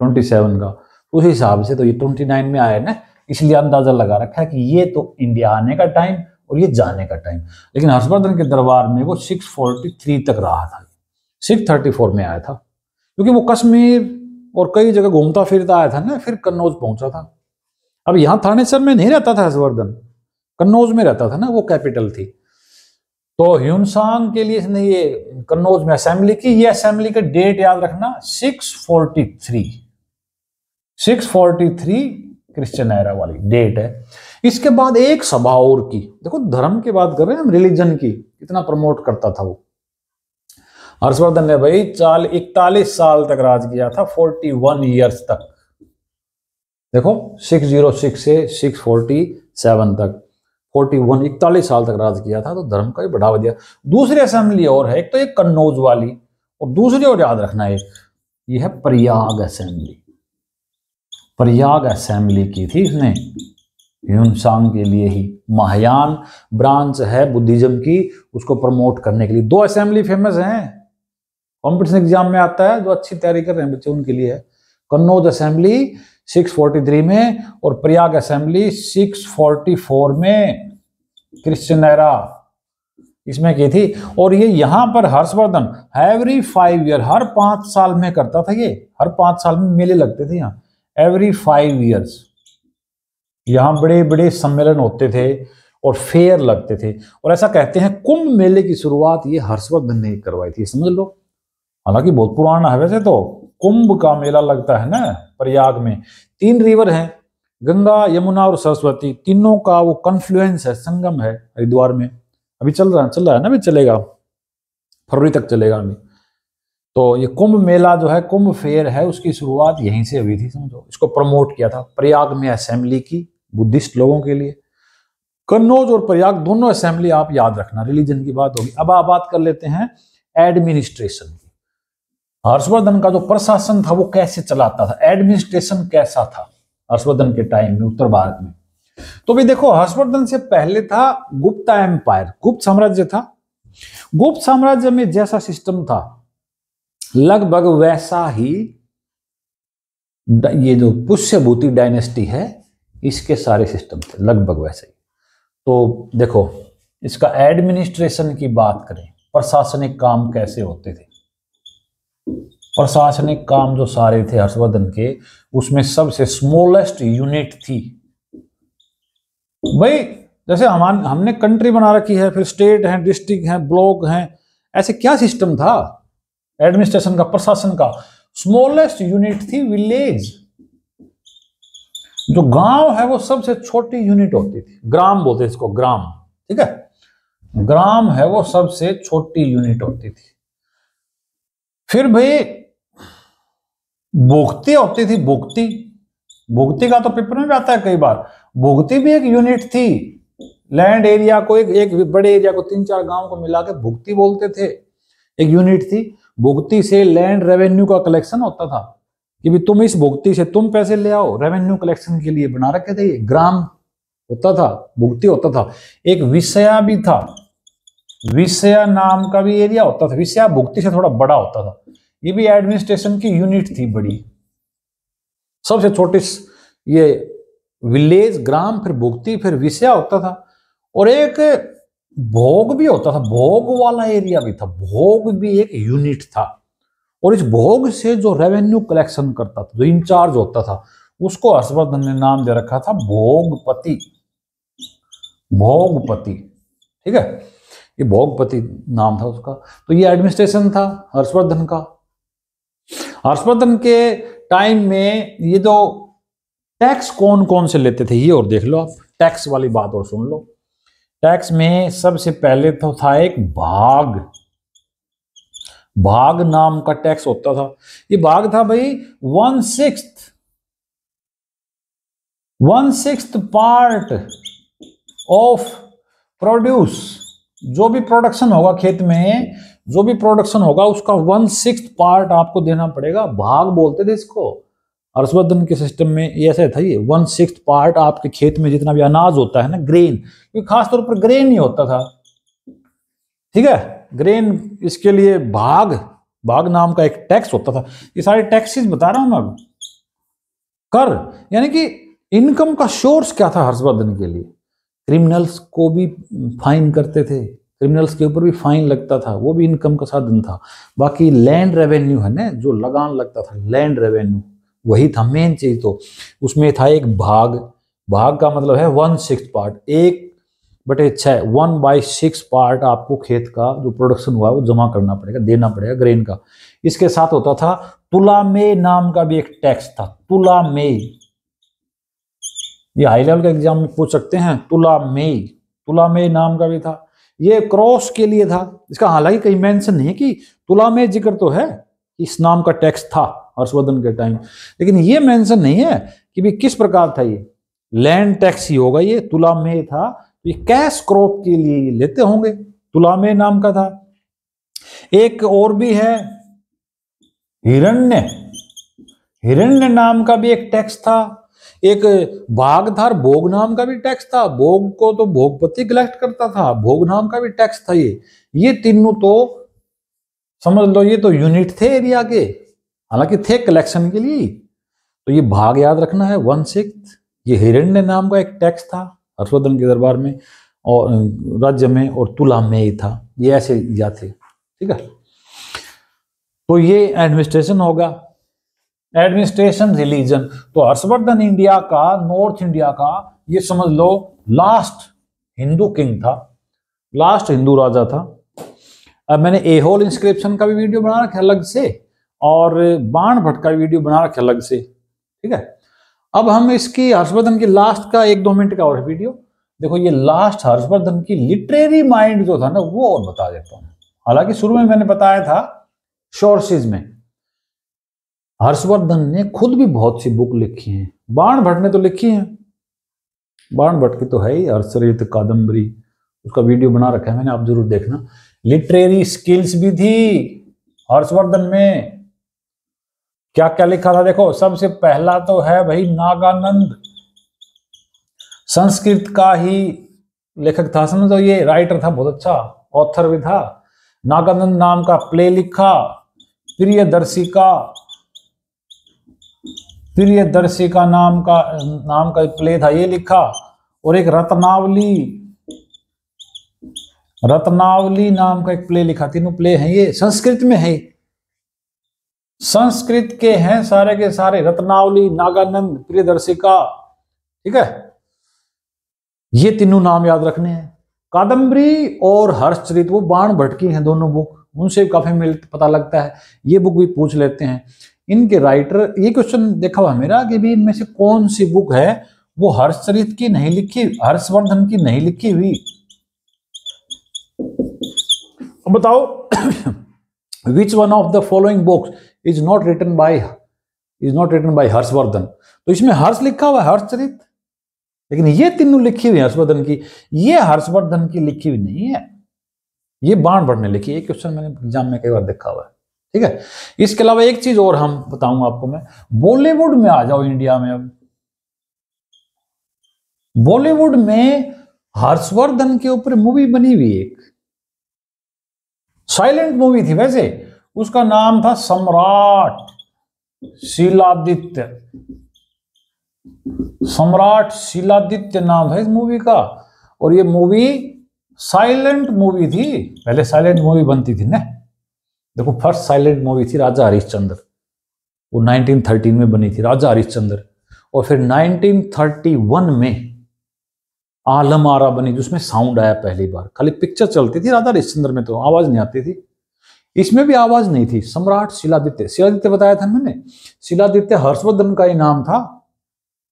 27 का, उस हिसाब से तो ये 29 में आया ना, इसलिए अंदाजा लगा रखा है कि ये तो इंडिया आने का टाइम और ये जाने का टाइम। लेकिन हर्षवर्धन के दरबार में वो 643 तक रहा था, 634 में आया था, क्योंकि वो कश्मीर और कई जगह घूमता फिरता आया था ना, फिर कन्नौज पहुंचा था। अब यहां थानेसर में नहीं रहता था हर्षवर्धन, कन्नौज में रहता था ना, वो कैपिटल थी। तो ह्यूनसांग के लिए इसने ये कन्नौज में असेंबली की। ये असेंबली का डेट याद रखना 643 क्रिश्चियन एरा वाली डेट है। इसके बाद एक सभा और की, देखो धर्म की बात कर रहे हैं हम, रिलीजन की, कितना प्रमोट करता था वो। हर्षवर्धन ने भाई 41 साल तक राज किया था, 41 ईयर्स तक। देखो 606 से 647 तक 41 साल तक राज किया था, तो धर्म का भी बढ़ावा दिया। दूसरी असेंबली और है, एक तो एक कन्नौज वाली, और दूसरी और याद रखना एक, ये है प्रयाग असेंबली। प्रयाग असेंबली की थी इसने ह्यूनसांग के लिए ही। महायान ब्रांच है बुद्धिज्म की, उसको प्रमोट करने के लिए। 2 असेंबली फेमस हैं, कॉम्पिटिशन एग्जाम में आता है, जो अच्छी तैयारी कर रहे हैं बच्चे उनके लिए है। कन्नौज असेंबली 643 में और प्रयाग असेंबली 644 में क्रिश्चियन एरा इसमें की थी। और ये यहां पर हर्षवर्धन एवरी 5 ईयर, हर 5 साल में करता था ये। हर 5 साल में मेले लगते थे यहाँ, एवरी 5 ईयर्स यहां बड़े बड़े सम्मेलन होते थे और फेयर लगते थे। और ऐसा कहते हैं कुंभ मेले की शुरुआत ये हर्षवर्धन ने करवाई थी, समझ लो। हालांकि बहुत पुराना है वैसे तो। कुंभ का मेला लगता है ना प्रयाग में। 3 रिवर हैं, गंगा, यमुना और सरस्वती, तीनों का वो कन्फ्लुएंस है, संगम है हरिद्वार में। अभी चल रहा है ना, अभी चलेगा, फरवरी तक चलेगा अभी। तो ये कुंभ मेला जो है, कुंभ फेयर है, उसकी शुरुआत यहीं से हुई थी, समझो। इसको प्रमोट किया था प्रयाग में असेंबली की, बुद्धिस्ट लोगों के लिए। कन्नौज और प्रयाग दोनों असेंबली आप याद रखना, रिलीजन की बात होगी। अब आप बात कर लेते हैं एडमिनिस्ट्रेशन की। हर्षवर्धन का जो प्रशासन था वो कैसे चलाता था, एडमिनिस्ट्रेशन कैसा था हर्षवर्धन के टाइम में उत्तर भारत में। तो भी देखो, हर्षवर्धन से पहले था गुप्ता एम्पायर, गुप्त साम्राज्य था। गुप्त साम्राज्य में जैसा सिस्टम था लगभग वैसा ही ये जो पुष्यभूति डायनेस्टी है इसके सारे सिस्टम थे, लगभग वैसे ही। तो देखो, इसका एडमिनिस्ट्रेशन की बात करें, प्रशासनिक काम कैसे होते थे। प्रशासनिक काम जो सारे थे हर्षवर्धन के, उसमें सबसे स्मॉलेस्ट यूनिट थी भाई। जैसे हमने कंट्री बना रखी है, फिर स्टेट है, डिस्ट्रिक्ट है, ब्लॉक है, ऐसे क्या सिस्टम था एडमिनिस्ट्रेशन का, प्रशासन का। स्मॉलेस्ट यूनिट थी विलेज। जो गांव है वो सबसे छोटी यूनिट होती थी, ग्राम बोलते इसको, ग्राम, ठीक है। ग्राम है वो सबसे छोटी यूनिट होती थी। फिर भाई भुगती होती थी, भुगती। भुगती का तो पेपर में भी आता है कई बार। भुगती भी एक यूनिट थी। लैंड एरिया को, एक बड़े एरिया को 3-4 गांव को मिला के भुगती बोलते थे, एक यूनिट थी। भुगती से लैंड रेवेन्यू का कलेक्शन होता था कि भी तुम इस भुगती से तुम पैसे ले आओ, रेवेन्यू कलेक्शन के लिए बना रखे थे। ग्राम होता था, भुगती होता था। एक विषया भी था, विषया नाम का भी एरिया होता था। विषया भुगती से थोड़ा बड़ा होता था। ये भी एडमिनिस्ट्रेशन की यूनिट थी बड़ी। सबसे छोटी ये विलेज, ग्राम, फिर भुगती, फिर विषया होता था। और एक भोग भी होता था, भोग वाला एरिया भी था। भोग भी एक यूनिट था। और इस भोग से जो रेवेन्यू कलेक्शन करता था, जो इंचार्ज होता था, उसको हर्षवर्धन ने नाम दे रखा था भोगपति। भोगपति, ठीक है, ये भोगपति नाम था उसका। तो ये एडमिनिस्ट्रेशन था हर्षवर्धन का। हर्षवर्धन के टाइम में ये जो टैक्स कौन कौन से लेते थे ये और देख लो आप, टैक्स वाली बात और सुन लो। टैक्स में सबसे पहले तो था एक भाग। भाग नाम का टैक्स होता था। ये भाग था भाई 1/6 पार्ट ऑफ प्रोड्यूस। जो भी प्रोडक्शन होगा खेत में, जो भी प्रोडक्शन होगा उसका 1/6 पार्ट आपको देना पड़ेगा। भाग बोलते थे इसको हर्षवर्धन के सिस्टम में। ये ऐसा था, ये 1/6 पार्ट आपके खेत में जितना भी अनाज होता है ना, ग्रेन, क्योंकि खासतौर पर ग्रेन ही होता था, ठीक है, ग्रेन, इसके लिए भाग नाम का एक टैक्स होता था। ये सारे टैक्सेस बता रहा हूं मैं अब। कर यानी कि इनकम का सोर्स क्या था हर्षवर्धन के लिए। क्रिमिनल्स को भी फाइन करते थे, क्रिमिनल्स के ऊपर भी फाइन लगता था, वो भी इनकम का साधन था। बाकी लैंड रेवेन्यू है ना, जो लगान लगता था, लैंड रेवेन्यू, वही था मेन चीज। तो उसमें था एक भाग, भाग का मतलब है 1/6 पार्ट, 1/6, 1/6 पार्ट आपको खेत का जो प्रोडक्शन हुआ है वो जमा करना पड़ेगा, देना पड़ेगा ग्रेन का। इसके साथ होता था तुलामे नाम का भी एक टैक्स था, तुलामे, ये हाई लेवल के एग्जाम में पूछ सकते हैं, तुलामे, तुलामे नाम का भी था। ये क्रॉस के लिए था, इसका हालांकि कहीं मेंशन नहीं है कि तुलामे, जिक्र तो है इस नाम का टैक्स था हर्षवर्धन के टाइम, लेकिन ये मेंशन नहीं है कि भी किस प्रकार था। ये लैंड टैक्स ही होगा, ये तुलामे था, तो ये कैश क्रॉप के लिए लेते होंगे, तुलामे नाम का था। एक और भी है हिरण्य, हिरण्य नाम का भी एक टैक्स था। एक भाग था, भोग नाम का भी टैक्स था, भोग को तो भोगपति कलेक्ट करता था, भोग नाम का भी टैक्स था। ये तीनों तो समझ लो ये तो यूनिट थे एरिया के, हालांकि थे कलेक्शन के लिए। तो ये भाग याद रखना है 1/6। ये हिरण्य नाम का एक टैक्स था हर्षवर्धन के दरबार में और राज्य में, और तुला में था, ये ऐसे याद थे, ठीक है। तो ये एडमिनिस्ट्रेशन होगा, एडमिनिस्ट्रेशन रिलीजन। तो हर्षवर्धन इंडिया का, नॉर्थ इंडिया का, ये समझ लो लास्ट हिंदू किंग था, लास्ट हिंदू राजा था। अब मैंने एहोल इंस्क्रिप्शन का भी वीडियो बना रखा अलग से, और बाण भट्ट का वीडियो बना रखा अलग से, ठीक है। अब हम इसकी हर्षवर्धन की लास्ट का 1-2 मिनट का और वीडियो देखो। ये लास्ट हर्षवर्धन की लिटरेरी माइंड जो था ना, वो और बता देता हूं। हालांकि शुरू में मैंने बताया था सोर्सेज में, हर्षवर्धन ने खुद भी बहुत सी बुक लिखी हैं, बाण भट्ट ने तो लिखी है, बाण भट्ट की तो है ही हर्षचरित कादम्बरी, उसका वीडियो बना रखा है मैंने, आप जरूर देखना। लिटरेरी स्किल्स भी थी हर्षवर्धन में। क्या क्या लिखा था देखो, सबसे पहला तो है भाई नागानंद, संस्कृत का ही लेखक था, समझो ये राइटर था, बहुत अच्छा ऑथर भी था। नागानंद नाम का प्ले लिखा, प्रियदर्शिका, प्रियदर्शिका नाम का प्ले था, ये लिखा। और एक रत्नावली, रत्नावली नाम का एक प्ले लिखा। तीनों प्ले हैं, ये संस्कृत में है, संस्कृत के हैं सारे के सारे, रत्नावली, नागानंद, प्रियदर्शिका, ठीक है। ये तीनों नाम याद रखने हैं। कादम्बरी और हर्षचरित वो बाण भट्ट की हैं दोनों बुक, उनसे काफी पता लगता है। ये बुक भी पूछ लेते हैं इनके राइटर। ये क्वेश्चन देखा हुआ मेरा कि भी इनमें से कौन सी बुक है वो हर्षचरित की नहीं लिखी, हर्षवर्धन की नहीं लिखी हुई, बताओ। Which one of the following books is not written by Harshvardhan. तो इसमें हर्ष लिखा हुआ है, हर्षचरित, लेकिन ये तीनों लिखी हुई हर्षवर्धन की, ये हर्षवर्धन की लिखी हुई नहीं है, ये बाण भट्ट ने लिखी है। ये क्वेश्चन मैंने एग्जाम में कई बार देखा हुआ है, ठीक है। इसके अलावा एक चीज और हम बताऊंगा आपको मैं, बॉलीवुड में आ जाओ इंडिया में। अब बॉलीवुड में हर्षवर्धन के ऊपर मूवी बनी हुई, एक साइलेंट मूवी थी वैसे, उसका नाम था सम्राट शिलादित्य, सम्राट शिलादित्य नाम है इस मूवी का। और ये मूवी साइलेंट मूवी थी, पहले साइलेंट मूवी बनती थी ना, देखो फर्स्ट साइलेंट मूवी थी राजा हरिश्चंद्र, वो 1913 में बनी थी राजा हरिश्चंद्र। और फिर 1931 में आलम आरा बनी, जिसमें साउंड आया पहली बार, खाली पिक्चर चलती थी राजा हरिश्चंद्र में, तो आवाज नहीं आती थी, इसमें भी आवाज नहीं थी। सम्राट शिलादित्य, शिलादित्य बताया था मैंने, शिलादित्य हर्षवर्धन का ही नाम था।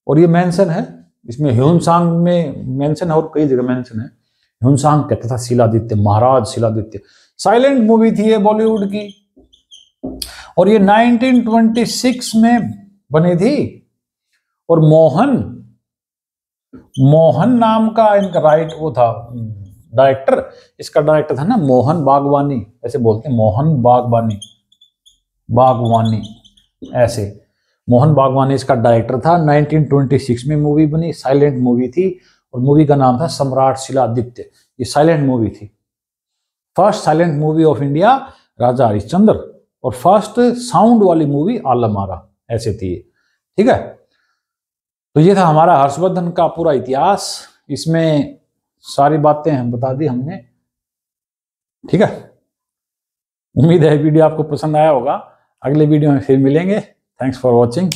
और ये मेंशन है इसमें, ह्यूनसांग में मेंशन है और कई जगह मेंशन है। ह्यूनसांग कहता था शिलादित्य, महाराज शिलादित्य। साइलेंट मूवी थी ये बॉलीवुड की, और ये 1926 में बनी थी। और मोहन नाम का इनका वो था डायरेक्टर, इसका डायरेक्टर था ना मोहन बागवानी, ऐसे बोलते हैं मोहन बागवानी ऐसे, मोहन बागवानी इसका डायरेक्टर था। 1926 में मूवी बनी, साइलेंट मूवी थी, और मूवी का नाम था सम्राट शिलादित्य। ये साइलेंट मूवी थी, first silent movie of India Raja Harishchandra, और फर्स्ट साउंड वाली मूवी आलम आरा, ऐसे थी, ठीक है। तो ये था हमारा हर्षवर्धन का पूरा इतिहास, इसमें सारी बातें हम बता दी हमने। ठीक है, उम्मीद है वीडियो आपको पसंद आया होगा। अगले वीडियो में फिर मिलेंगे। Thanks for watching.